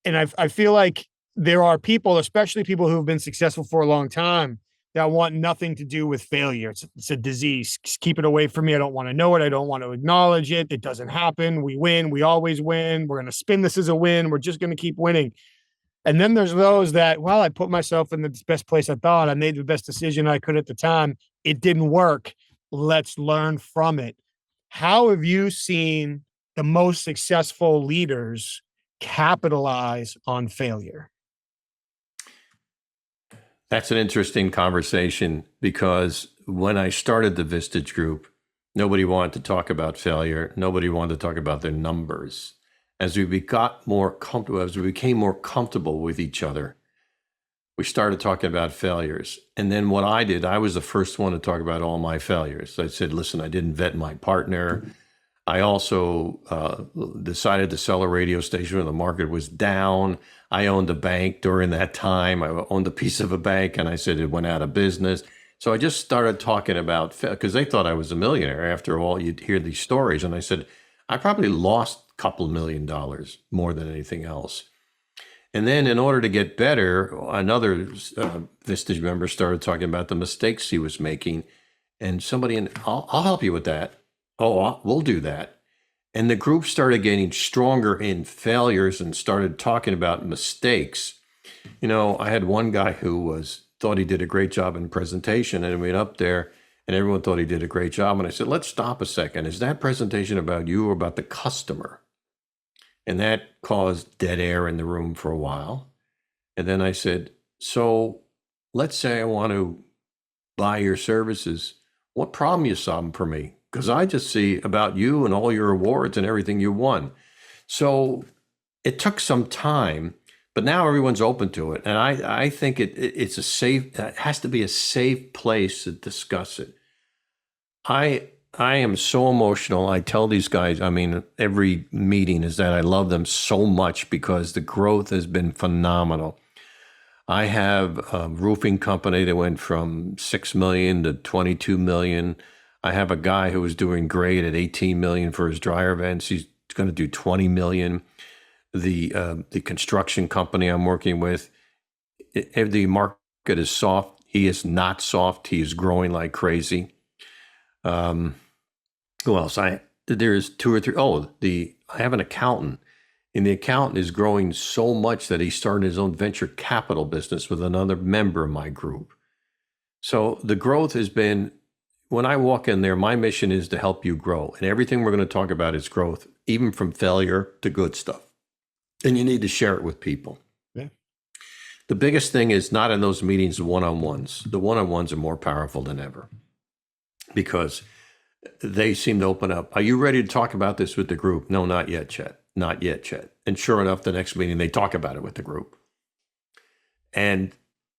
And I feel like there are people, especially people who have been successful for a long time, that want nothing to do with failure. It's a disease. Keep it away from me. I don't want to know it. I don't want to acknowledge it. It doesn't happen. We win. We always win. We're going to spin this as a win. We're just going to keep winning. And then there's those that, well, I put myself in the best place I thought. I made the best decision I could at the time. It didn't work. Let's learn from it. How have you seen the most successful leaders capitalize on failure? That's an interesting conversation because when I started the Vistage group, nobody wanted to talk about failure. Nobody wanted to talk about their numbers. As we got more comfortable, as we became more comfortable with each other, we started talking about failures. And then what I did, I was the first one to talk about all my failures. I said, listen, I didn't vet my partner. I also decided to sell a radio station when the market was down. I owned a bank during that time. I owned a piece of a bank, and I said it went out of business. So I just started talking about, because they thought I was a millionaire. After all, you'd hear these stories. And I said, I probably lost a couple $1 million more than anything else. And then in order to get better, another Vistage member started talking about the mistakes he was making. And somebody, I'll help you with that. Oh, we'll do that. And the group started getting stronger in failures and started talking about mistakes. You know, I had one guy who thought he did a great job in presentation, and he went up there and everyone thought he did a great job. And I said, let's stop a second. Is that presentation about you or about the customer? And that caused dead air in the room for a while. And then I said, so let's say I want to buy your services. What problem you solving for me? Because I just see about you and all your awards and everything you won. So it took some time, but now everyone's open to it. And I think it has to be a safe place to discuss it. I am so emotional. I tell these guys, I mean, every meeting is that I love them so much because the growth has been phenomenal. I have a roofing company that went from 6 million to 22 million. I have a guy who was doing great at 18 million for his dryer vents. He's going to do 20 million. The construction company I'm working with, the market is soft. He is not soft. He is growing like crazy. Who else? There's two or three. I have an accountant, and the accountant is growing so much that he started his own venture capital business with another member of my group. So the growth has been. When I walk in there, my mission is to help you grow. And everything we're going to talk about is growth, even from failure to good stuff. And you need to share it with people. Yeah. The biggest thing is not in those meetings, the one-on-ones. The one-on-ones are more powerful than ever because they seem to open up. Are you ready to talk about this with the group? No, not yet, Chet. Not yet, Chet. And sure enough, the next meeting, they talk about it with the group. And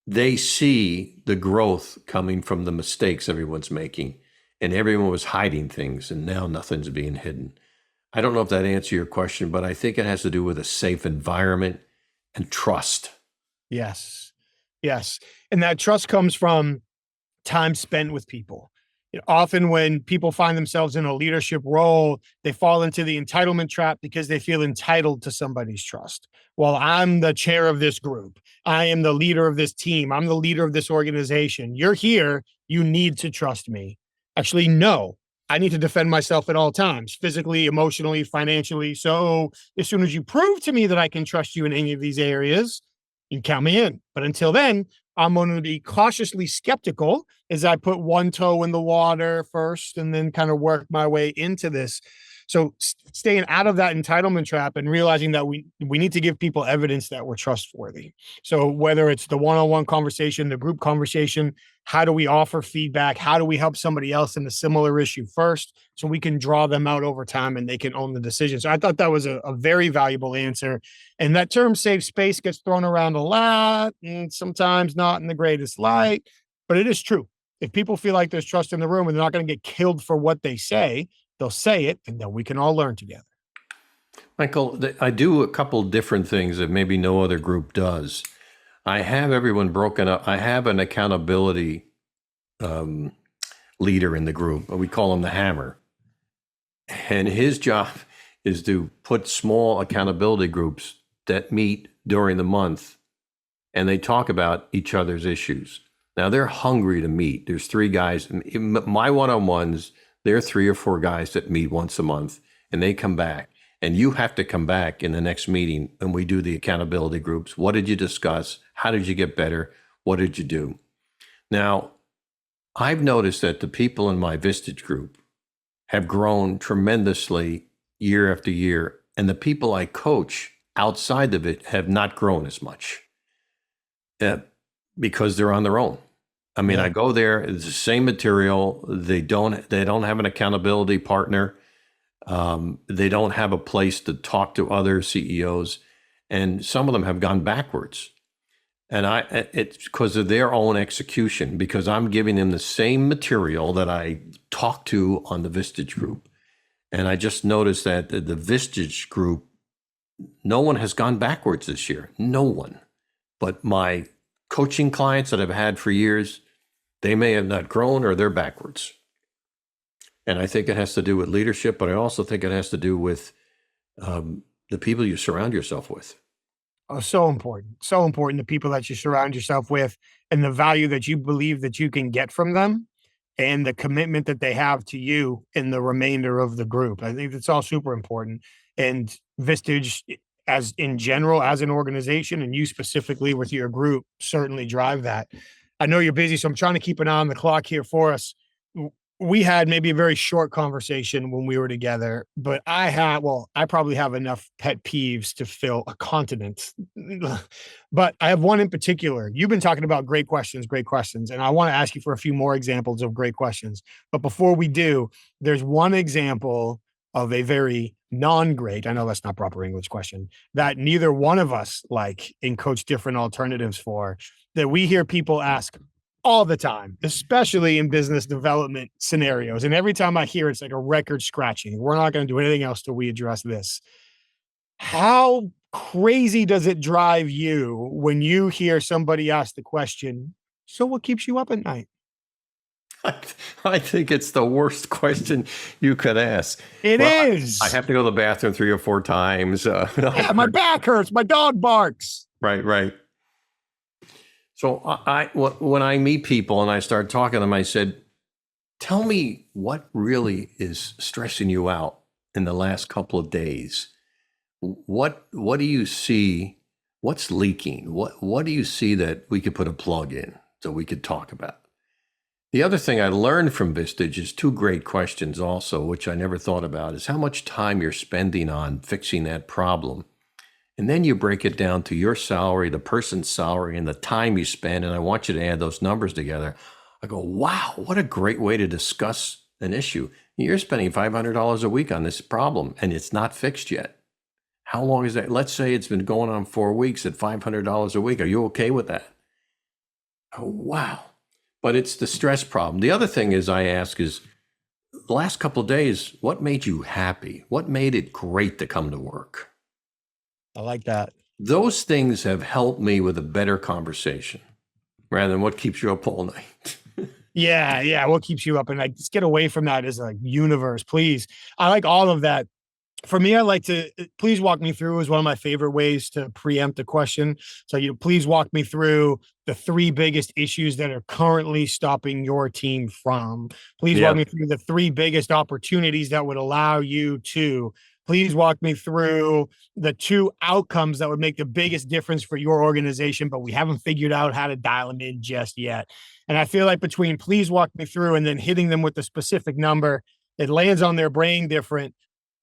they see the growth coming from the mistakes everyone's making, and everyone was hiding things, and now nothing's being hidden. I don't know if that answers your question, but I think it has to do with a safe environment and trust. Yes. Yes. And that trust comes from time spent with people. Often when people find themselves in a leadership role, they fall into the entitlement trap because they feel entitled to somebody's trust. Well, I'm the chair of this group. I am the leader of this team. I'm the leader of this organization. You're here. You need to trust me. Actually, no. I need to defend myself at all times, physically, emotionally, financially. So as soon as you prove to me that I can trust you in any of these areas, you can count me in. But until then, I'm going to be cautiously skeptical as I put one toe in the water first and then kind of work my way into this. So staying out of that entitlement trap and realizing that we need to give people evidence that we're trustworthy. So whether it's the one-on-one conversation, the group conversation, How do we offer feedback? How do we help somebody else in a similar issue first so we can draw them out over time and they can own the decision? So I thought that was a very valuable answer. And that term safe space gets thrown around a lot and sometimes not in the greatest light, but it is true. If people feel like there's trust in the room and they're not going to get killed for what they say, they'll say it and then we can all learn together. Michael, I do a couple different things that maybe no other group does. I have everyone broken up. I have an accountability leader in the group. We call him the Hammer. And his job is to put small accountability groups that meet during the month and they talk about each other's issues. Now they're hungry to meet. There's 3 guys. In my one-on-ones, there are 3 or 4 guys that meet once a month and they come back. And you have to come back in the next meeting and we do the accountability groups. What did you discuss? How did you get better? What did you do? Now, I've noticed that the people in my Vistage group have grown tremendously year after year. And the people I coach outside of it have not grown as much because they're on their own. I mean, I go there, it's the same material. They don't have an accountability partner. They don't have a place to talk to other CEOs, and some of them have gone backwards. And it's because of their own execution, because I'm giving them the same material that I talked to on the Vistage group. And I just noticed that the Vistage group, no one has gone backwards this year. No one. But my coaching clients that I've had for years, they may have not grown or they're backwards. And I think it has to do with leadership, but I also think it has to do with the people you surround yourself with. Oh, so important. So important, the people that you surround yourself with and the value that you believe that you can get from them and the commitment that they have to you in the remainder of the group. I think that's all super important. And Vistage, as in general, as an organization, and you specifically with your group, certainly drive that. I know you're busy, so I'm trying to keep an eye on the clock here for us. We had maybe a very short conversation when we were together, but I probably have enough pet peeves to fill a continent. But I have one in particular. You've been talking about great questions, and I want to ask you for a few more examples of great questions. But before we do, there's one example of a very non-great, I know that's not proper English question, that neither one of us like and coach different alternatives for, that we hear people ask all the time, especially in business development scenarios. And every time I hear it's like a record scratching. We're not going to do anything else till we address this. How crazy does it drive you when you hear somebody ask the question, so what keeps you up at night? I think it's the worst question you could ask. It is. I have to go to the bathroom 3 or 4 times. Yeah, my back hurts. My dog barks. Right. So when I meet people and I start talking to them, I said, tell me what really is stressing you out in the last couple of days. What do you see? What's leaking? What do you see that we could put a plug in so we could talk about? The other thing I learned from Vistage is 2 great questions also, which I never thought about, is how much time you're spending on fixing that problem. And then you break it down to your salary, the person's salary, and the time you spend. And I want you to add those numbers together. I go, wow, what a great way to discuss an issue. You're spending $500 a week on this problem, and it's not fixed yet. How long is that? Let's say it's been going on 4 weeks at $500 a week. Are you okay with that? Oh, wow. But it's the stress problem. The other thing is I ask is, the last couple of days, what made you happy? What made it great to come to work? I like that. Those things have helped me with a better conversation rather than what keeps you up all night. Yeah. What keeps you up? And like, just get away from that as a universe, please. I like all of that. For me, I like to please walk me through is one of my favorite ways to preempt a question. So please walk me through the 3 biggest issues that are currently stopping your team from. Please walk me through the 3 biggest opportunities that would allow you to. Please walk me through the 2 outcomes that would make the biggest difference for your organization, but we haven't figured out how to dial them in just yet. And I feel like between please walk me through and then hitting them with the specific number, it lands on their brain different.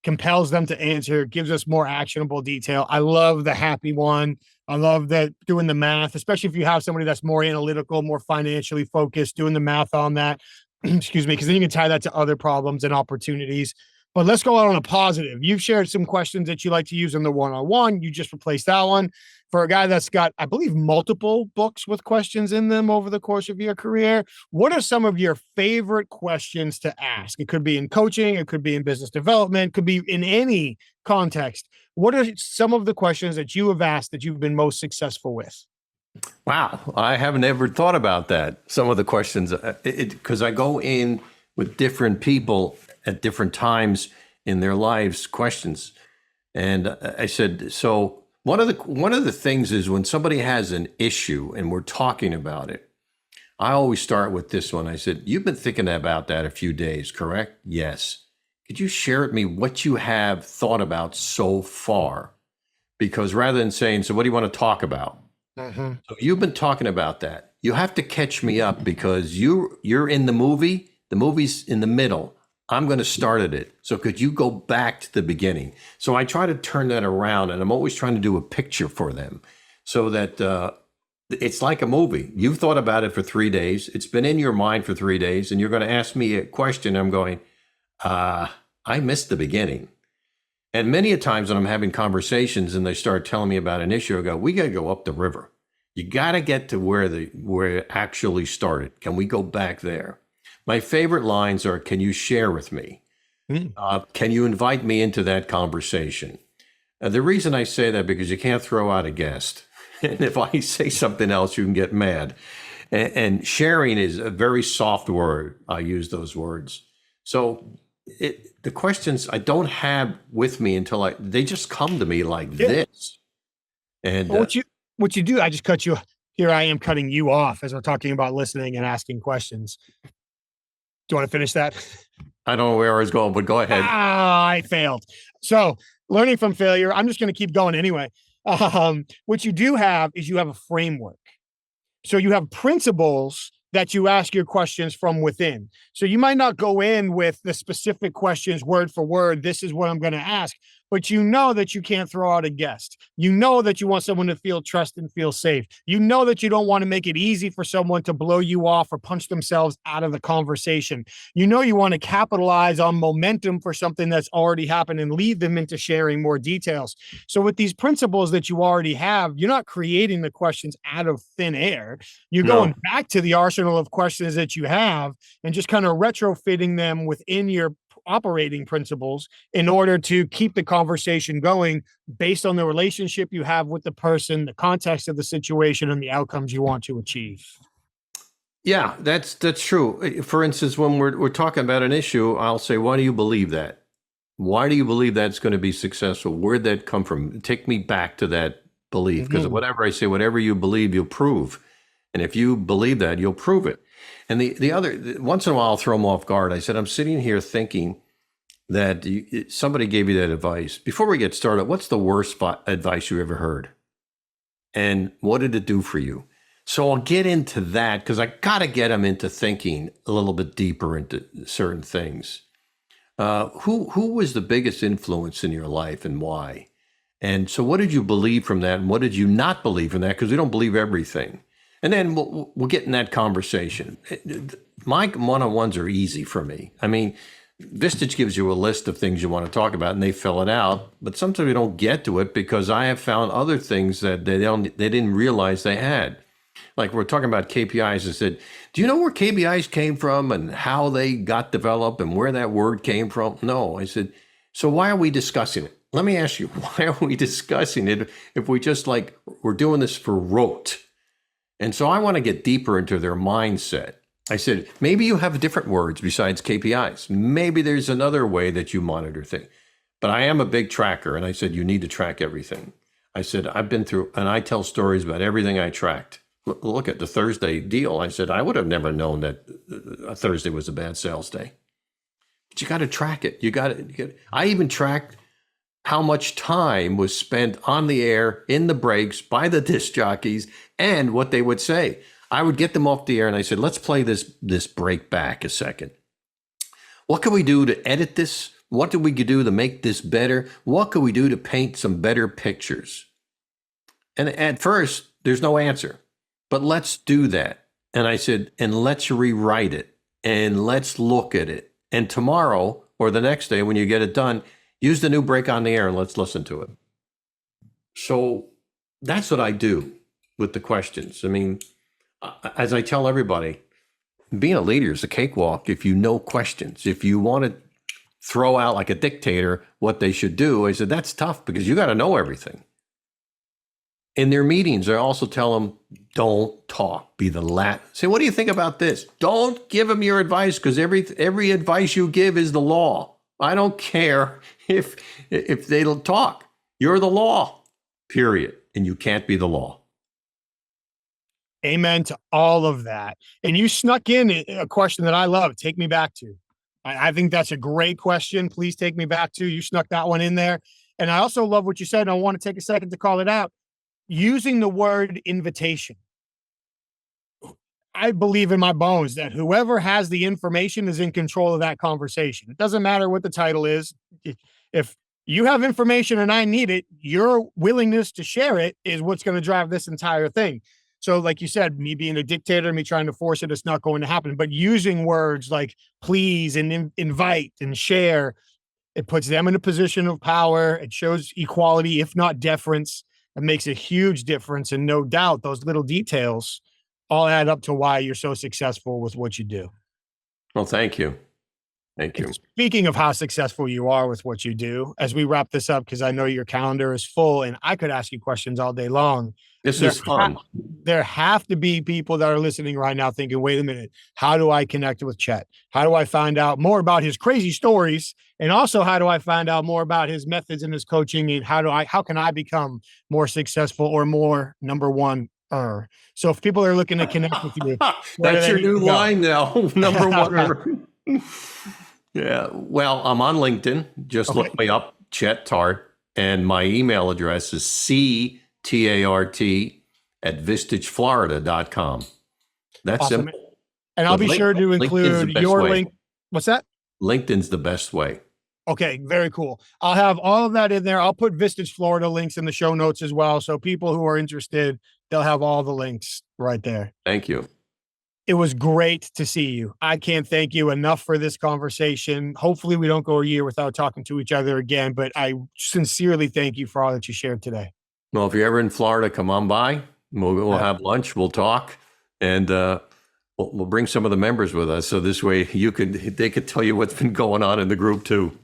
compels them to answer, gives us more actionable detail. I love the happy one. I love that doing the math, especially if you have somebody that's more analytical, more financially focused, doing the math on that. Excuse me, because then you can tie that to other problems and opportunities. But let's go out on a positive. You've shared some questions that you like to use in the one-on-one. You just replaced that one. For a guy that's got, I believe, multiple books with questions in them over the course of your career, what are some of your favorite questions to ask? It could be in coaching, it could be in business development, could be in any context. What are some of the questions that you have asked that you've been most successful with? Wow, I haven't ever thought about that. Some of the questions, because I go in with different people at different times in their lives, questions, and I said, so one of the things is when somebody has an issue and we're talking about it, I always start with this one. I said, you've been thinking about that a few days, correct? Yes. Could you share with me what you have thought about so far? Because rather than saying, so what do you want to talk about? So you've been talking about that. You have to catch me up because you're in the movie. The movie's in the middle. I'm going to start at it. So could you go back to the beginning? So I try to turn that around, and I'm always trying to do a picture for them so that it's like a movie. You've thought about it for 3 days. It's been in your mind for 3 days, and you're going to ask me a question. I'm going, I missed the beginning. And many a times when I'm having conversations and they start telling me about an issue, I go, we got to go up the river. You got to get to where it actually started. Can we go back there? My favorite lines are, can you share with me? Can you invite me into that conversation? The reason I say that, because you can't throw out a guest. And if I say something else, you can get mad. And sharing is a very soft word. I use those words. So the questions I don't have with me until they just come to me like this. And what you do, I just cut you. Here I am cutting you off as we're talking about listening and asking questions. Do you want to finish that? I don't know where I was going, but go ahead. I failed. So learning from failure, I'm just going to keep going anyway. What you do have is you have a framework. So you have principles that you ask your questions from within. So you might not go in with the specific questions word for word. This is what I'm going to ask, but you know that you can't throw out a guest. You know that you want someone to feel trust and feel safe. You know that you don't want to make it easy for someone to blow you off or punch themselves out of the conversation. You know you want to capitalize on momentum for something that's already happened and lead them into sharing more details. So with these principles that you already have, you're not creating the questions out of thin air. You're going back to the arsenal of questions that you have and just kind of retrofitting them within your operating principles in order to keep the conversation going based on the relationship you have with the person, the context of the situation, and the outcomes you want to achieve. Yeah, that's true. For instance, when we're talking about an issue, I'll say, why do you believe that? Why do you believe that's going to be successful? Where'd that come from? Take me back to that belief, because whatever I say, whatever you believe, you'll prove. And if you believe that, you'll prove it. And the other, once in a while, I'll throw them off guard. I said, I'm sitting here thinking that somebody gave you that advice. Before we get started, what's the worst advice you ever heard? And what did it do for you? So I'll get into that because I got to get them into thinking a little bit deeper into certain things. Who was the biggest influence in your life and why? And so what did you believe from that? And what did you not believe from that? Because we don't believe everything. And then we'll get in that conversation. My one-on-ones are easy for me. I mean, Vistage gives you a list of things you want to talk about, and they fill it out. But sometimes we don't get to it because I have found other things that they didn't realize they had. Like we're talking about KPIs. I said, do you know where KPIs came from and how they got developed and where that word came from? No. I said, so why are we discussing it? Let me ask you, why are we discussing it if we just we're doing this for rote? And so I want to get deeper into their mindset. I said, maybe you have different words besides KPIs. Maybe there's another way that you monitor things. But I am a big tracker. And I said, you need to track everything. I said, I've been through, and I tell stories about everything I tracked. Look at the Thursday deal. I said, I would have never known that a Thursday was a bad sales day. But you got to track it. I even tracked how much time was spent on the air, in the breaks, by the disc jockeys, and what they would say. I would get them off the air and I said, let's play this break back a second. What can we do to edit this, What do we do to make this better? What could we do to paint some better pictures? And at first, there's no answer, but let's do that. And I said, and let's rewrite it and let's look at it. And tomorrow or the next day, when you get it done, use the new break on the air and let's listen to it. So that's what I do with the questions. I mean, as I tell everybody, being a leader is a cakewalk if you know questions. If you want to throw out like a dictator what they should do, I said, that's tough because you got to know everything. In their meetings, I also tell them, don't talk. Be the last. Say, what do you think about this? Don't give them your advice because every advice you give is the law. I don't care if they don't talk. You're the law, period. And you can't be the law. Amen to all of that. And you snuck in a question that I love. Take me back to. I think that's a great question. Please take me back to. You snuck that one in there. And I also love what you said. And I want to take a second to call it out. Using the word invitation. I believe in my bones that whoever has the information is in control of that conversation. It doesn't matter what the title is. If you have information and I need it, your willingness to share it is what's going to drive this entire thing. So like you said, me being a dictator, me trying to force it, it's not going to happen. But using words like please and invite and share, it puts them in a position of power. It shows equality, if not deference. It makes a huge difference. And no doubt those little details all add up to why you're so successful with what you do. Well, thank you. Thank you. And speaking of how successful you are with what you do, as we wrap this up, because I know your calendar is full and I could ask you questions all day long. This is fun. There have to be people that are listening right now thinking, wait a minute, how do I connect with Chet? How do I find out more about his crazy stories? And also, how do I find out more about his methods and his coaching? And how can I become more successful or more number one? So if people are looking to connect with you, that's your new line now. Number one. Yeah. Well, I'm on LinkedIn. Just look me up, Chet Tart. And my email address is ctart@vistageflorida.com. That's awesome. simple. And I'll be sure to include your link. What's that? LinkedIn's the best way. Okay, very cool. I'll have all of that in there. I'll put Vistage Florida links in the show notes as well. So people who are interested, they'll have all the links right there. Thank you. It was great to see you. I can't thank you enough for this conversation. Hopefully we don't go a year without talking to each other again, but I sincerely thank you for all that you shared today. Well, if you're ever in Florida, come on by. We'll have lunch. We'll talk, and we'll bring some of the members with us. So this way they could tell you what's been going on in the group too.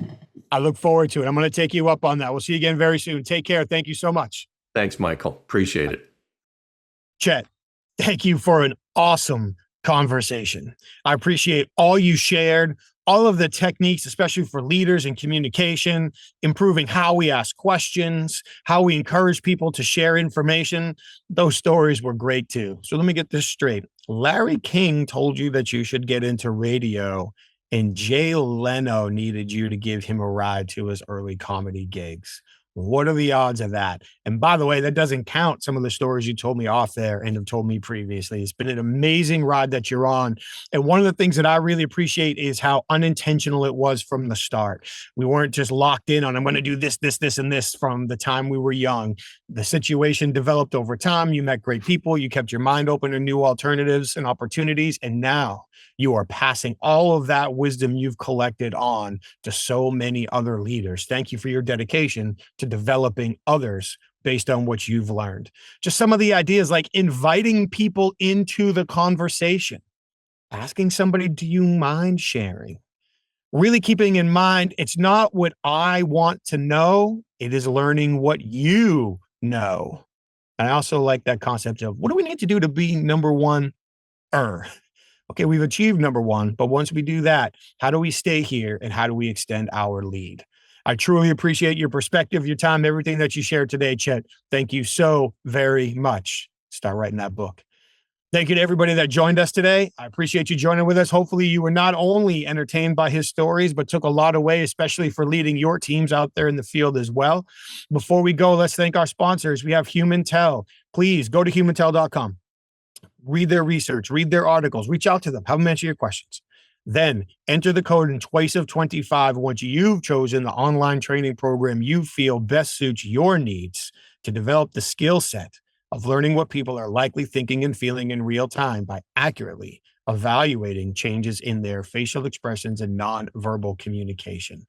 I look forward to it. I'm going to take you up on that. We'll see you again very soon. Take care. Thank you so much. Thanks, Michael. Appreciate it. Chet, thank you for an awesome conversation. I appreciate all you shared, all of the techniques, especially for leaders and communication, improving how we ask questions, how we encourage people to share information. Those stories were great too. So let me get this straight. Larry King told you that you should get into radio, and Jay Leno needed you to give him a ride to his early comedy gigs. What are the odds of that? And by the way, that doesn't count some of the stories you told me off there and have told me previously. It's been an amazing ride that you're on. And one of the things that I really appreciate is how unintentional it was from the start. We weren't just locked in on, I'm going to do this, this, this, and this from the time we were young. The situation developed over time. You met great people. You kept your mind open to new alternatives and opportunities. And now you are passing all of that wisdom you've collected on to so many other leaders. Thank you for your dedication to developing others based on what you've learned. Just some of the ideas like inviting people into the conversation, asking somebody, do you mind sharing? Really keeping in mind, it's not what I want to know. It is learning what you know. And I also like that concept of what do we need to do to be number one? Okay, we've achieved number one, but once we do that, how do we stay here and how do we extend our lead? I truly appreciate your perspective, your time, everything that you shared today, Chet. Thank you so very much. Start writing that book. Thank you to everybody that joined us today. I appreciate you joining with us. Hopefully you were not only entertained by his stories, but took a lot away, especially for leading your teams out there in the field as well. Before we go, let's thank our sponsors. We have HumanTell. Please go to humantel.com. Read their research, read their articles, reach out to them, have them answer your questions. Then enter the code INTWICEOF25 once you've chosen the online training program you feel best suits your needs to develop the skill set of learning what people are likely thinking and feeling in real time by accurately evaluating changes in their facial expressions and nonverbal communication.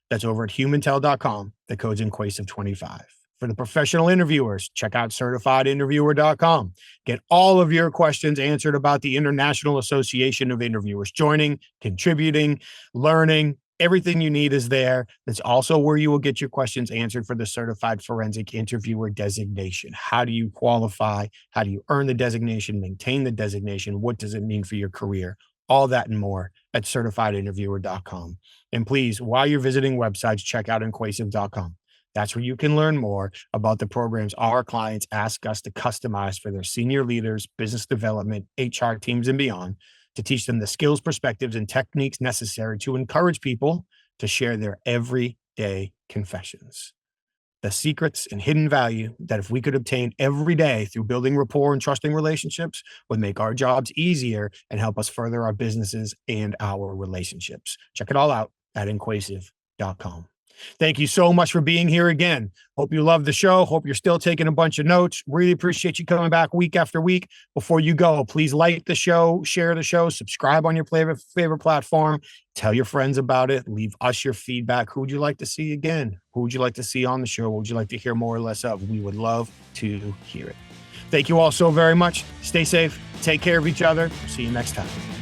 That's over at humantel.com. The code's INQUASIVE25. For the professional interviewers, check out certifiedinterviewer.com. Get all of your questions answered about the International Association of Interviewers. Joining, contributing, learning, everything you need is there. That's also where you will get your questions answered for the Certified Forensic Interviewer designation. How do you qualify? How do you earn the designation, maintain the designation? What does it mean for your career? All that and more at certifiedinterviewer.com. And please, while you're visiting websites, check out inquasive.com. That's where you can learn more about the programs our clients ask us to customize for their senior leaders, business development, HR teams, and beyond, to teach them the skills, perspectives, and techniques necessary to encourage people to share their everyday confessions. The secrets and hidden value that if we could obtain every day through building rapport and trusting relationships would make our jobs easier and help us further our businesses and our relationships. Check it all out at inquasive.com. Thank you so much for being here again. Hope you love the show. Hope you're still taking a bunch of notes. Really appreciate you coming back week after week. Before you go, please like the show, share the show, subscribe on your favorite platform, tell your friends about it, leave us your feedback. Who would you like to see again? Who would you like to see on the show? What would you like to hear more or less of? We would love to hear it. Thank you all so very much. Stay safe. Take care of each other. See you next time.